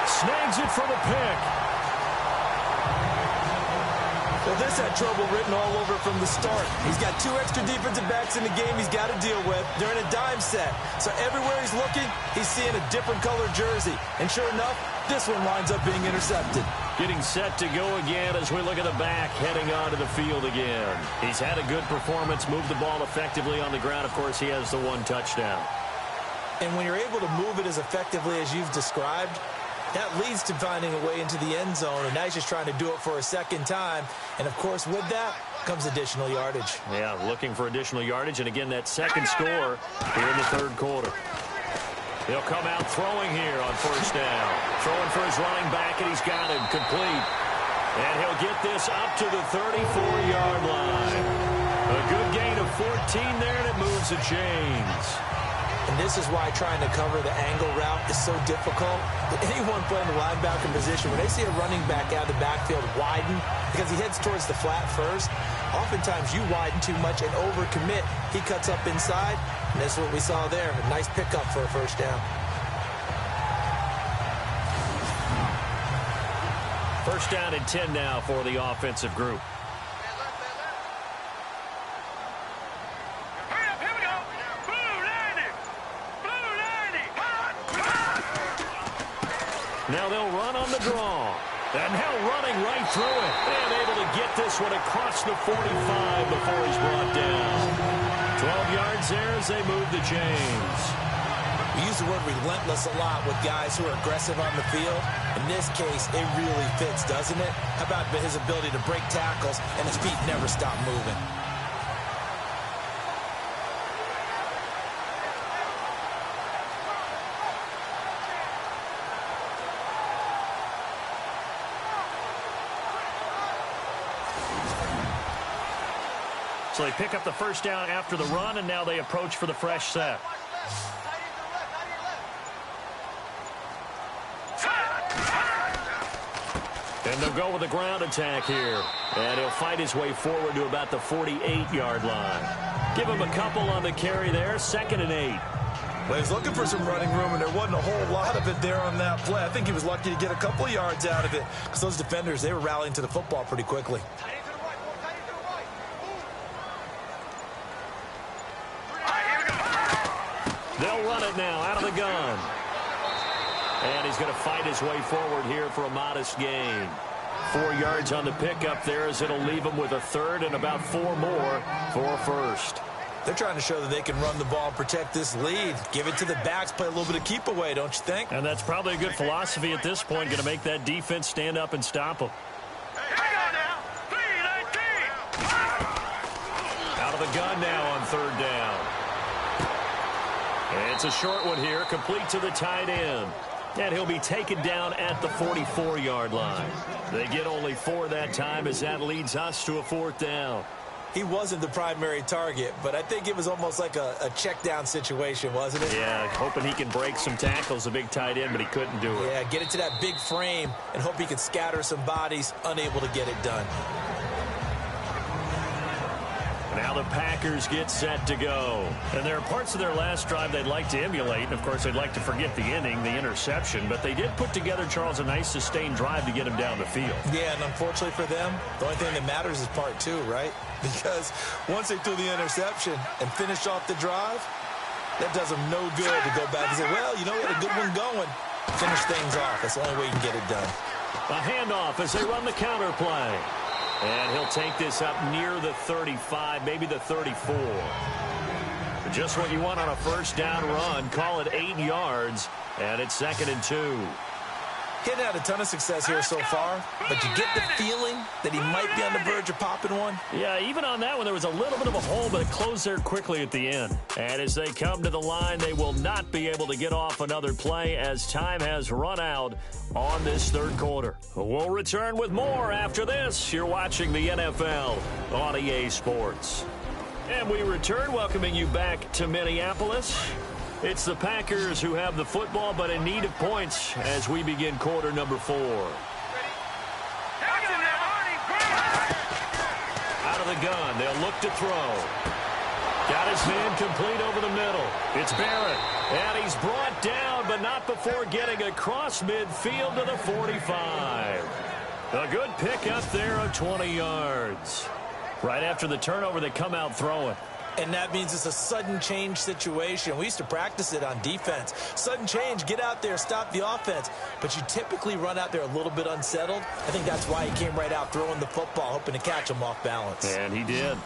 Snags it for the pick. Well, this had trouble written all over from the start. He's got 2 extra defensive backs in the game he's got to deal with. They're in a dime set. So everywhere he's looking, he's seeing a different color jersey. And sure enough, this one winds up being intercepted. Getting set to go again as we look at the back, heading onto the field again. He's had a good performance, moved the ball effectively on the ground. Of course, he has the 1 touchdown. And when you're able to move it as effectively as you've described, that leads to finding a way into the end zone, and now he's just trying to do it for a second time. And, of course, with that comes additional yardage. Yeah, looking for additional yardage, and again, that second score here in the third quarter. He'll come out throwing here on first down. Throwing for his running back, and he's got him complete. And he'll get this up to the 34-yard line. A good gain of 14 there, and it moves the chains. And this is why trying to cover the angle route is so difficult. Anyone playing the linebacker position, when they see a running back out of the backfield widen, because he heads towards the flat first, oftentimes you widen too much and overcommit. He cuts up inside, and that's what we saw there. A nice pickup for a first down. First down and 10 now for the offensive group. Now they'll run on the draw. And now running right through it. And able to get this one across the 45 before he's brought down. 12 yards there as they move the chains. We use the word relentless a lot with guys who are aggressive on the field. In this case, it really fits, doesn't it? How about his ability to break tackles and his feet never stop moving? So they pick up the first down after the run, and now they approach for the fresh set. And they'll go with the ground attack here. And he'll fight his way forward to about the 48-yard line. Give him a couple on the carry there, 2nd and 8. Well, he's looking for some running room, and there wasn't a whole lot of it there on that play. I think he was lucky to get a couple of yards out of it because those defenders, they were rallying to the football pretty quickly. They'll run it now out of the gun. And he's going to fight his way forward here for a modest gain. 4 yards on the pickup there as it'll leave him with a third and about 4 more for a first. They're trying to show that they can run the ball and protect this lead. Give it to the backs, play a little bit of keep away, don't you think? And that's probably a good philosophy at this point, going to make that defense stand up and stop them. Out of the gun now on third down. And it's a short one here, complete to the tight end. And he'll be taken down at the 44-yard line. They get only 4 that time as that leads us to a 4th down. He wasn't the primary target, but I think it was almost like a check down situation, wasn't it? Yeah, hoping he can break some tackles, a big tight end, but he couldn't do it. Yeah, get it to that big frame and hope he could scatter some bodies, unable to get it done. Now the Packers get set to go. And there are parts of their last drive they'd like to emulate. And, of course, they'd like to forget the inning, the interception. But they did put together, Charles, a nice sustained drive to get him down the field. Yeah, and unfortunately for them, the only thing that matters is part 2, right? Because once they threw the interception and finished off the drive, that does them no good to go back and say, well, you know, we had a good one going. Finish things off. That's the only way you can get it done. A handoff as they run the counter play. And he'll take this up near the 35, maybe the 34. Just what you want on a first down run. Call it 8 yards, and it's 2nd and 2. He hadn't had a ton of success here so far, but you get the feeling that he might be on the verge of popping one. Yeah, even on that one, there was a little bit of a hole, but it closed there quickly at the end. And as they come to the line, they will not be able to get off another play as time has run out on this third quarter. We'll return with more after this. You're watching the NFL on EA Sports. And we return, welcoming you back to Minneapolis. It's the Packers who have the football, but in need of points as we begin quarter number 4. Out of the gun, they'll look to throw. Got his man complete over the middle. It's Barrett, and he's brought down but not before getting across midfield to the 45. A good pick up there of 20 yards. Right after the turnover, they come out throwing. And that means it's a sudden change situation. We used to practice it on defense. Sudden change, get out there, stop the offense. But you typically run out there a little bit unsettled. I think that's why he came right out throwing the football, hoping to catch him off balance. And he did.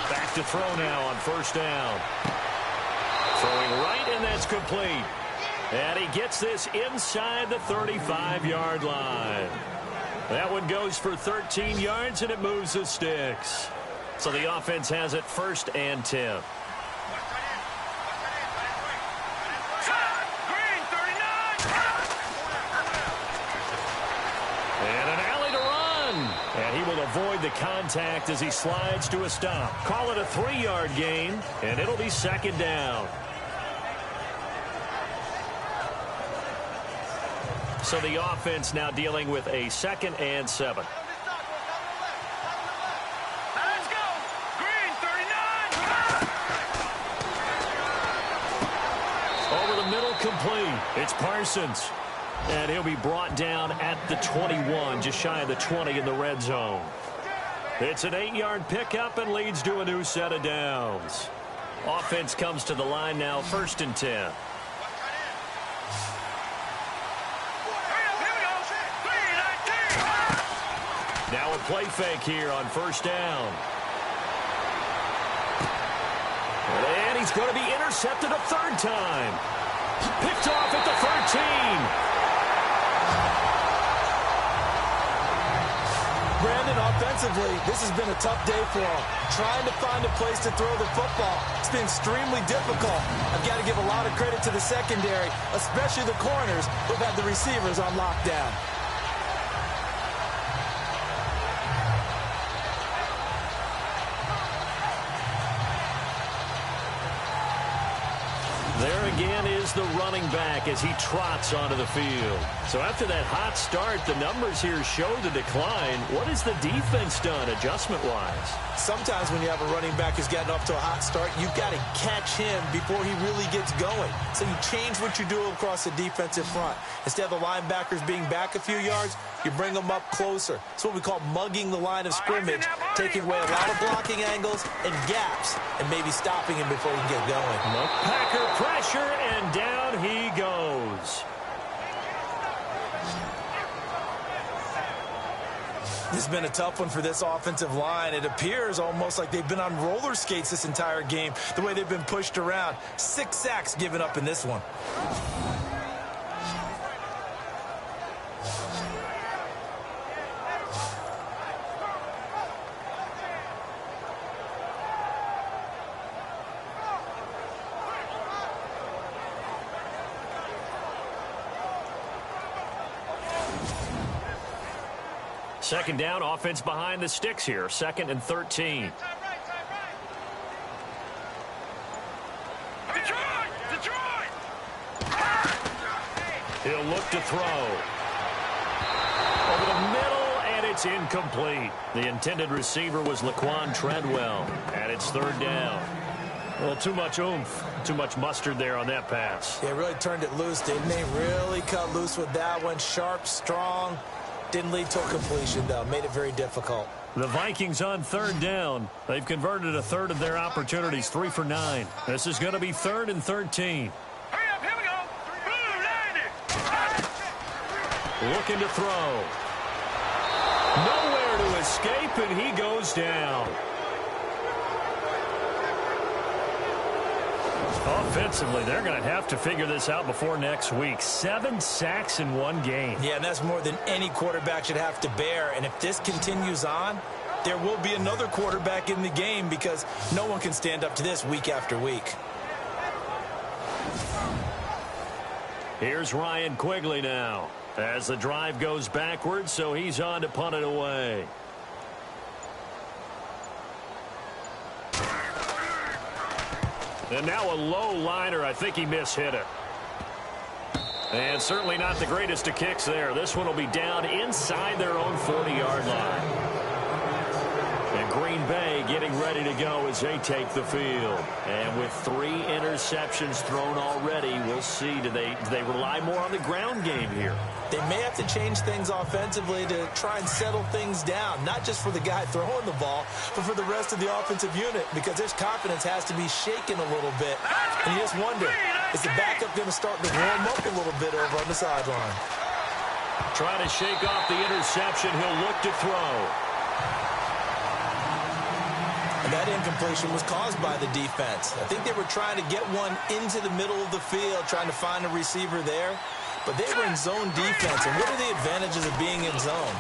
Back to throw now on first down. Throwing right, and that's complete. And he gets this inside the 35-yard line. That one goes for 13 yards, and it moves the sticks. So the offense has it 1st and 10. And an alley to run. And he will avoid the contact as he slides to a stop. Call it a 3-yard gain, and it'll be 2nd down. So the offense now dealing with a 2nd and 7. Let's go. Green, 39. Over the middle, complete. It's Parsons. And he'll be brought down at the 21, just shy of the 20 in the red zone. It's an 8-yard pickup and leads to a new set of downs. Offense comes to the line now, 1st and 10. Now a play fake here on 1st down. And he's going to be intercepted a 3rd time. Picked off at the 13. Brandon, offensively, this has been a tough day for him. Trying to find a place to throw the football. It's been extremely difficult. I've got to give a lot of credit to the secondary, especially the corners who've had the receivers on lockdown. There again is the running back as he trots onto the field. So after that hot start, the numbers here show the decline. What has the defense done adjustment-wise? Sometimes when you have a running back who's gotten off to a hot start, you've got to catch him before he really gets going. So you change what you do across the defensive front. Instead of the linebackers being back a few yards, you bring them up closer. It's what we call mugging the line of scrimmage, taking away a lot of blocking angles and gaps, and maybe stopping him before he can get going. Packer pressure, and down he goes. This has been a tough one for this offensive line. It appears almost like they've been on roller skates this entire game, the way they've been pushed around. 6 sacks given up in this one. Second down, offense behind the sticks here. 2nd and 13. Detroit! He'll look to throw. Over the middle, and it's incomplete. The intended receiver was Laquan Treadwell, and it's 3rd down. Well, too much oomph, too much mustard there on that pass. They really turned it loose, didn't they? Really cut loose with that one. Sharp, strong. Didn't lead to a completion, though. Made it very difficult. The Vikings on 3rd down. They've converted a 1/3 of their opportunities, 3 for 9. This is going to be 3rd and 13. Hurry up, here we go. Blue 90. Looking to throw. Nowhere to escape, and he goes down. Offensively, they're going to have to figure this out before next week. 7 sacks in one game. Yeah, and that's more than any quarterback should have to bear. And if this continues on, there will be another quarterback in the game because no one can stand up to this week after week. Here's Ryan Quigley now as the drive goes backwards, so he's on to punt it away. And now a low liner. I think he mishit it. And certainly not the greatest of kicks there. This one will be down inside their own 40-yard line. getting ready to go as they take the field. And with 3 interceptions thrown already, we'll see. Do they rely more on the ground game here? They may have to change things offensively to try and settle things down, not just for the guy throwing the ball, but for the rest of the offensive unit, because their confidence has to be shaken a little bit. And you just wonder, is the backup going to start to warm up a little bit over on the sideline? Trying to shake off the interception. He'll look to throw. And that incompletion was caused by the defense. I think they were trying to get one into the middle of the field, trying to find a receiver there. But they were in zone defense. And what are the advantages of being in zone?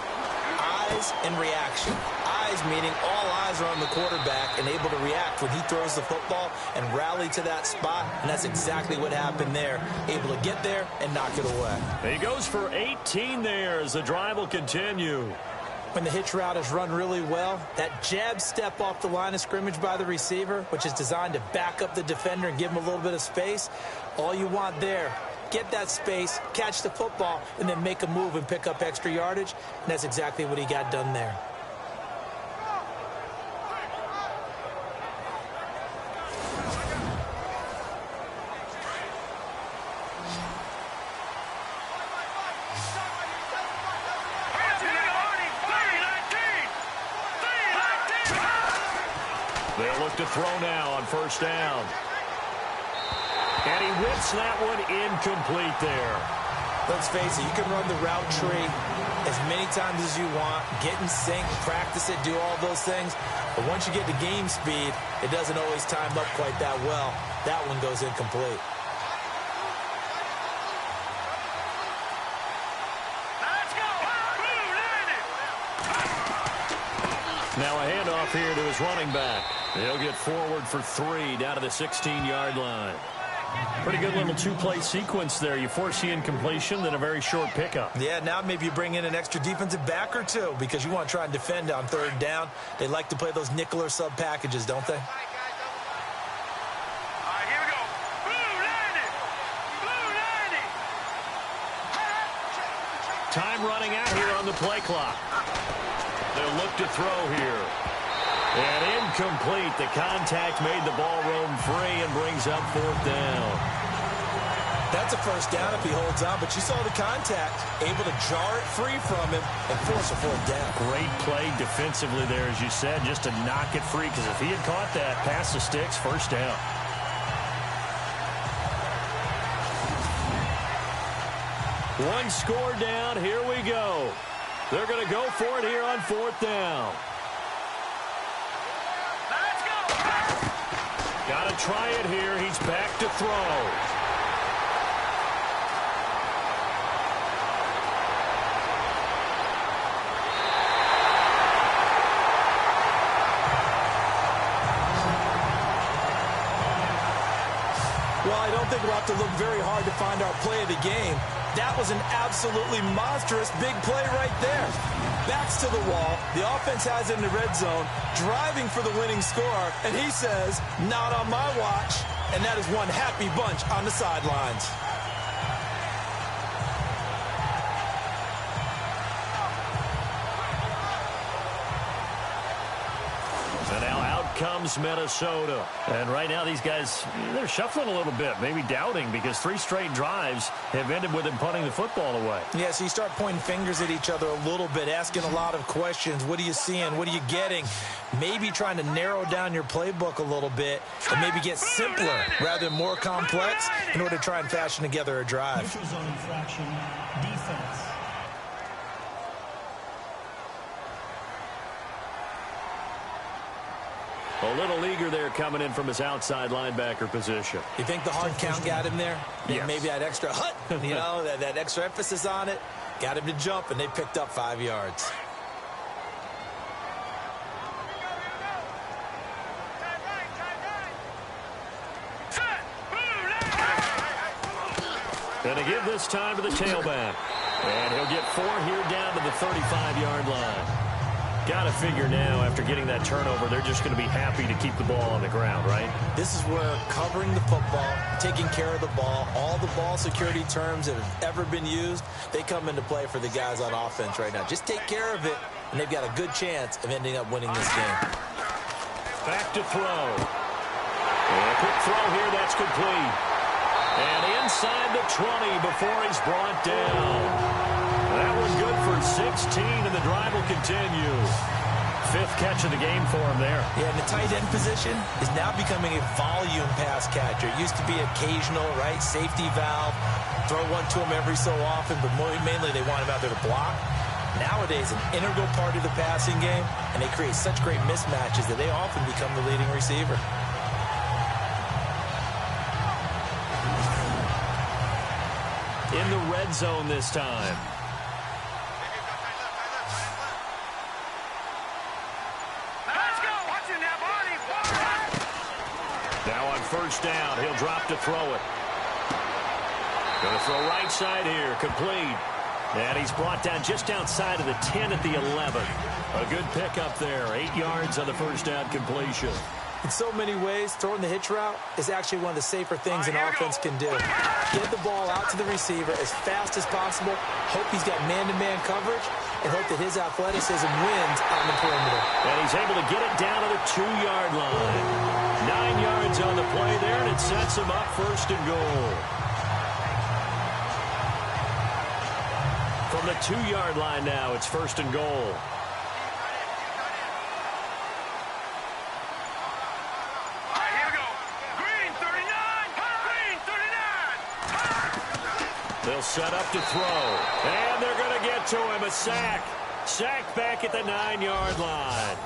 Eyes and reaction. Eyes meaning all eyes are on the quarterback and able to react when he throws the football and rally to that spot. And that's exactly what happened there. Able to get there and knock it away. He goes for 18 there as the drive will continue. When the hitch route is run really well, that jab step off the line of scrimmage by the receiver, which is designed to back up the defender and give him a little bit of space, all you want there, get that space, catch the football, and then make a move and pick up extra yardage. And that's exactly what he got done there. They'll look to throw now on first down. And he whips that one incomplete there. Let's face it, you can run the route tree as many times as you want, get in sync, practice it, do all those things. But once you get to game speed, it doesn't always time up quite that well. That one goes incomplete. Now a handoff here to his running back. He'll get forward for 3 down to the 16-yard line. Pretty good little 2-play sequence there. You force the incompletion, then a very short pickup. Yeah, now maybe you bring in an extra defensive back or two because you want to try and defend on 3rd down. They like to play those nickel or sub packages, don't they? Time running out here on the play clock. They'll look to throw here. And incomplete. The contact made the ball roam free and brings up 4th down. That's a first down if he holds on, but you saw the contact. Able to jar it free from him and force a 4th down. Great play defensively there, as you said, just to knock it free, because if he had caught that, pass the sticks, first down. One score down. Here we go. They're going to go for it here on 4th down. Let's go. Got to try it here. He's back to throw. Well, I don't think we'll have to look very hard to find our play of the game. That was an absolutely monstrous big play right there. Backs to the wall. The offense has it in the red zone, driving for the winning score, and he says, not on my watch. And that is one happy bunch on the sidelines. And now out comes Minnesota. And right now these guys, they're shuffling a little bit, maybe doubting, because 3 straight drives have ended with them punting the football away. Yeah, so you start pointing fingers at each other a little bit, asking a lot of questions. What are you seeing? What are you getting? Maybe trying to narrow down your playbook a little bit and maybe get simpler rather than more complex in order to try and fashion together a drive. Neutral zone infraction, defense. A little eager there coming in from his outside linebacker position. You think the hard count got him there? Yes. Maybe that extra hut, you know, that extra emphasis on it, got him to jump, and they picked up 5 yards. And to give this time to the tailback. And he'll get 4 here down to the 35-yard line. Got to figure now, after getting that turnover, they're just going to be happy to keep the ball on the ground, right? This is where covering the football, taking care of the ball, all the ball security terms that have ever been used, they come into play for the guys on offense right now. Just take care of it, and they've got a good chance of ending up winning this game. Back to throw. And a quick throw here, that's complete. And inside the 20 before he's brought down. That was good for 16, and the drive will continue. 5th catch of the game for him there. Yeah, and the tight end position is now becoming a volume pass catcher. It used to be occasional, right? Safety valve. Throw one to him every so often, but mainly they want him out there to block. Nowadays, an integral part of the passing game, and they create such great mismatches that they often become the leading receiver. In the red zone this time. Now on first down, he'll drop to throw it. Going to throw right side here, complete. And he's brought down just outside of the 10 at the 11. A good pickup there, 8 yards on the first down completion. In so many ways, throwing the hitch route is actually one of the safer things an offense can do. Get the ball out to the receiver as fast as possible, hope he's got man-to-man coverage, and hope that his athleticism wins on the perimeter. And he's able to get it down to the 2-yard line. 9 yards on the play there, and it sets him up first and goal. From the 2-yard line now, it's first and goal. They'll set up to throw. And they're going to get to him. A sack. Sack back at the 9-yard line.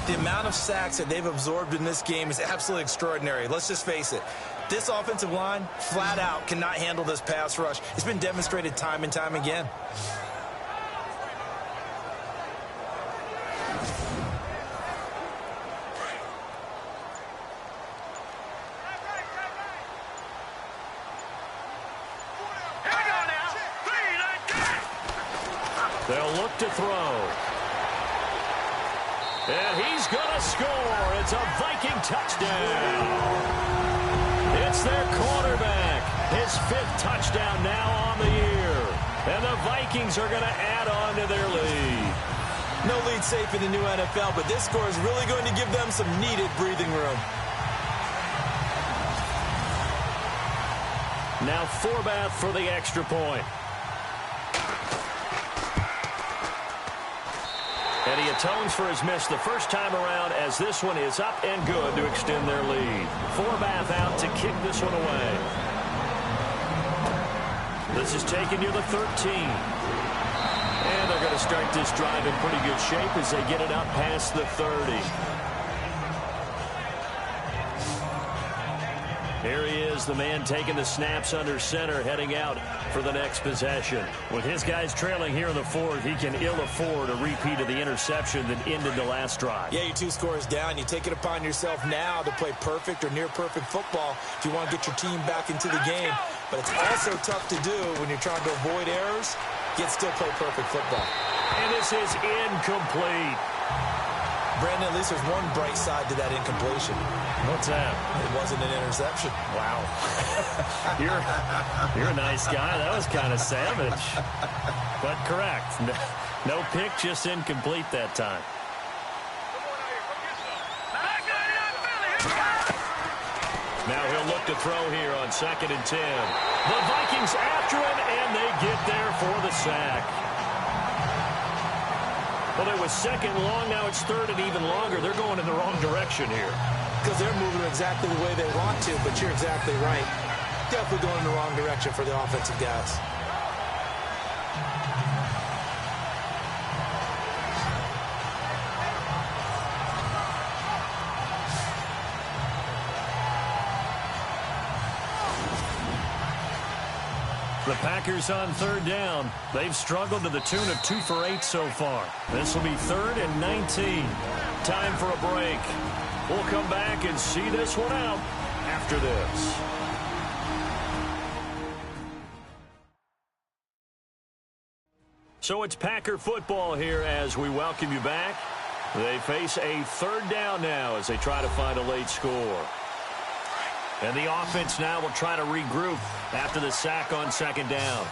The amount of sacks that they've absorbed in this game is absolutely extraordinary. Let's just face it. This offensive line, flat out, cannot handle this pass rush. It's been demonstrated time and time again. They'll look to throw. And he's going to score. It's a Viking touchdown. It's their quarterback. His 5th touchdown now on the year. And the Vikings are going to add on to their lead. No lead safe in the new NFL, but this score is really going to give them some needed breathing room. Now Forbath for the extra point. And he atones for his miss the first time around as this one is up and good to extend their lead. Forbath out to kick this one away. This is taken near the 13. And they're going to start this drive in pretty good shape as they get it up past the 30. Here he is, the man taking the snaps under center, heading out for the next possession. With his guys trailing here in the 4th, he can ill afford a repeat of the interception that ended the last drive. Yeah, your 2 scores down. You take it upon yourself now to play perfect or near-perfect football if you want to get your team back into the game. But it's also tough to do when you're trying to avoid errors, yet still play perfect football. And this is incomplete. Brandon, at least there's one bright side to that incompletion. What's that? It wasn't an interception. Wow. You're a nice guy. That was kind of savage. But correct. No pick, just incomplete that time. Now he'll look to throw here on 2nd and 10. The Vikings after him, and they get there for the sack. Well, it was 2nd long. Now it's 3rd and even longer. They're going in the wrong direction here. Because they're moving exactly the way they want to, but you're exactly right. Definitely going in the wrong direction for the offensive guys. The Packers on 3rd down. They've struggled to the tune of 2 for 8 so far. This will be 3rd and 19. Time for a break. We'll come back and see this one out after this. So it's Packer football here as we welcome you back. They face a 3rd down now as they try to find a late score. And the offense now will try to regroup after the sack on 2nd down.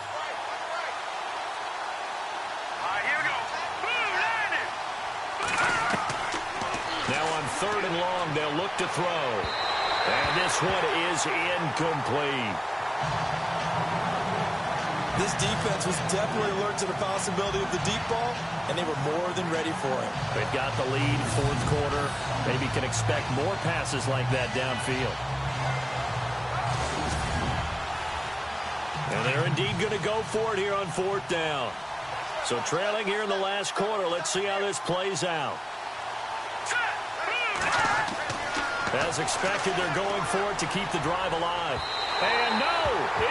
3rd and long. They'll look to throw. And this one is incomplete. This defense was definitely alert to the possibility of the deep ball, and they were more than ready for it. They've got the lead, 4th quarter. Maybe can expect more passes like that downfield. And they're indeed going to go for it here on 4th down. So trailing here in the last quarter. Let's see how this plays out. As expected, they're going for it to keep the drive alive. And no,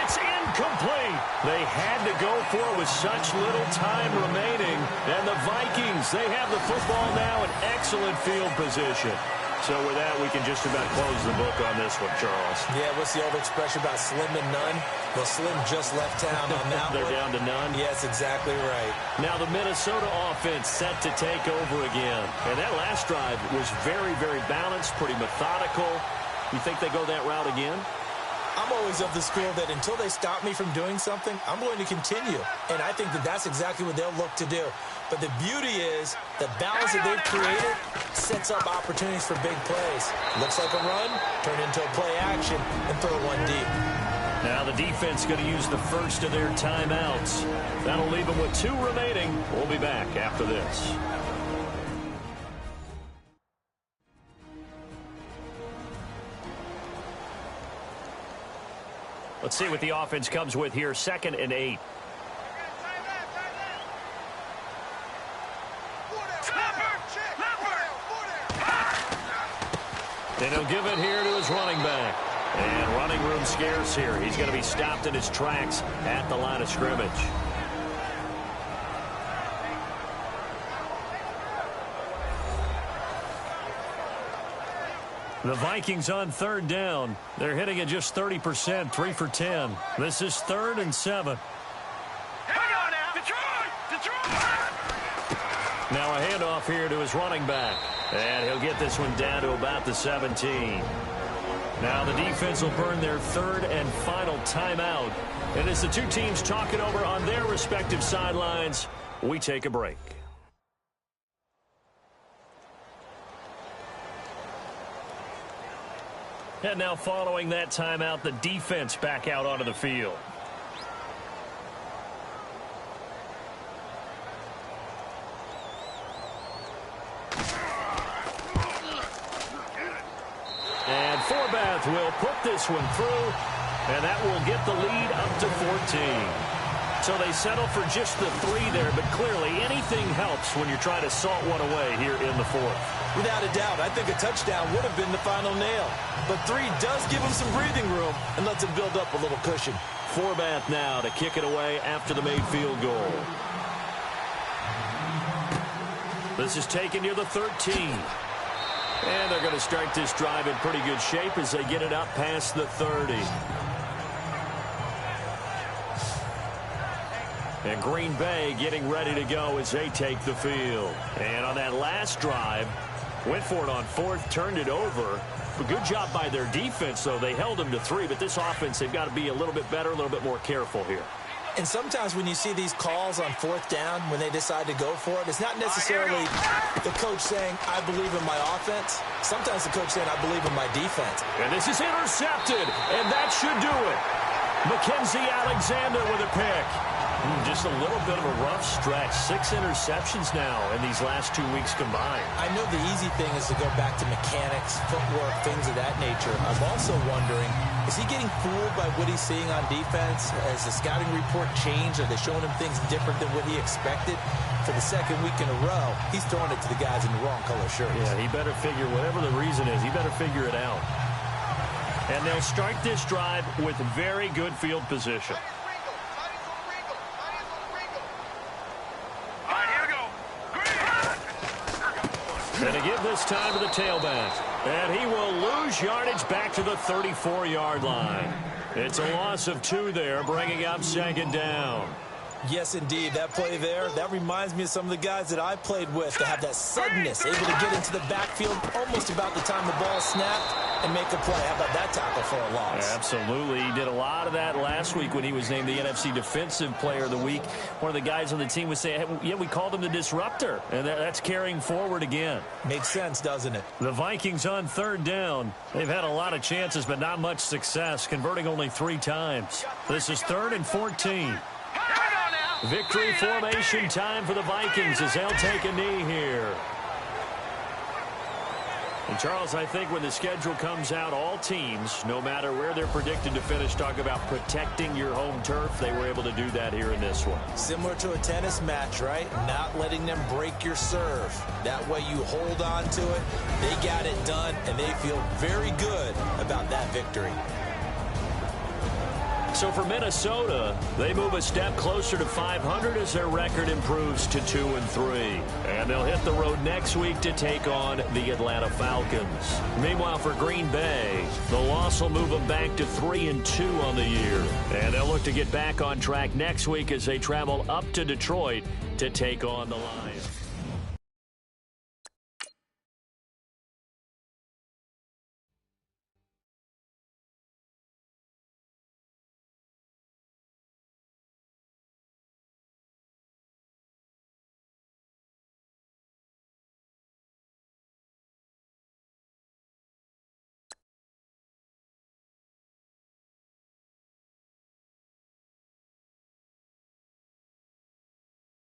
it's incomplete. They had to go for it with such little time remaining. And the Vikings, they have the football now in excellent field position. So with that, we can just about close the book on this one, Charles. Yeah, what's the old expression about slim and none? Well, Slim just left town on that They're down to none? Yes, exactly right. Now the Minnesota offense set to take over again. And that last drive was very, very balanced, pretty methodical. You think they go that route again? I'm always of the school that until they stop me from doing something, I'm going to continue. And I think that that's exactly what they'll look to do. But the beauty is the balance that they've created sets up opportunities for big plays. Looks like a run, turn into a play action, and throw one deep. Now the defense going to use the first of their timeouts. That'll leave them with 2 remaining. We'll be back after this. Let's see what the offense comes with here. 2nd and 8. And he'll give it here to his running back. And running room scarce here. He's going to be stopped in his tracks at the line of scrimmage. The Vikings on 3rd down. They're hitting at just 30%, 3 for 10. This is 3rd and 7. Hang on now. Detroit! Now a handoff here to his running back. And he'll get this one down to about the 17. Now the defense will burn their 3rd and final timeout. And as the two teams talk it over on their respective sidelines, we take a break. And now following that timeout, the defense back out onto the field. And Forbath will put this one through, and that will get the lead up to 14. So they settle for just the 3 there, but clearly anything helps when you're trying to salt one away here in the 4th. Without a doubt, I think a touchdown would have been the final nail. But 3 does give them some breathing room and lets them build up a little cushion. Forbath now to kick it away after the made field goal. This is taken near the 13. And they're going to start this drive in pretty good shape as they get it up past the 30. And Green Bay getting ready to go as they take the field. And on that last drive, went for it on 4th, turned it over. A good job by their defense, though. They held them to 3, but this offense, they've got to be a little bit better, a little bit more careful here. And sometimes when you see these calls on 4th down, when they decide to go for it, it's not necessarily the coach saying, I believe in my offense. Sometimes the coach saying, I believe in my defense. And this is intercepted, and that should do it. Mackenzie Alexander with a pick. Just a little bit of a rough stretch. 6 interceptions now in these last 2 weeks combined. I know the easy thing is to go back to mechanics, footwork, things of that nature. I'm also wondering, is he getting fooled by what he's seeing on defense? Has the scouting report changed? Are they showing him things different than what he expected? For the 2nd week in a row, he's throwing it to the guys in the wrong color shirts. Yeah, he better figure, whatever the reason is, he better figure it out. And they'll start this drive with very good field position. And to give this time to the tailback. And he will lose yardage back to the 34-yard line. It's a loss of 2 there, bringing up 2nd down. Yes, indeed. That play there, that reminds me of some of the guys that I played with to have that suddenness, able to get into the backfield almost about the time the ball snapped and make a play. How about that tackle for a loss? Absolutely. He did a lot of that last week when he was named the NFC Defensive Player of the Week. One of the guys on the team was saying, hey, yeah, we called him the disruptor, and that's carrying forward again. Makes sense, doesn't it? The Vikings on third down. They've had a lot of chances, but not much success, converting only 3 times. This is 3rd and 14. Victory formation time for the Vikings as they'll take a knee here. And, Charles, I think when the schedule comes out, all teams, no matter where they're predicted to finish, talk about protecting your home turf. They were able to do that here in this one. Similar to a tennis match, right? Not letting them break your serve. That way you hold on to it. They got it done, and they feel very good about that victory. So for Minnesota, they move a step closer to 500 as their record improves to 2-3. And they'll hit the road next week to take on the Atlanta Falcons. Meanwhile, for Green Bay, the loss will move them back to 3-2 on the year. And they'll look to get back on track next week as they travel up to Detroit to take on the Lions.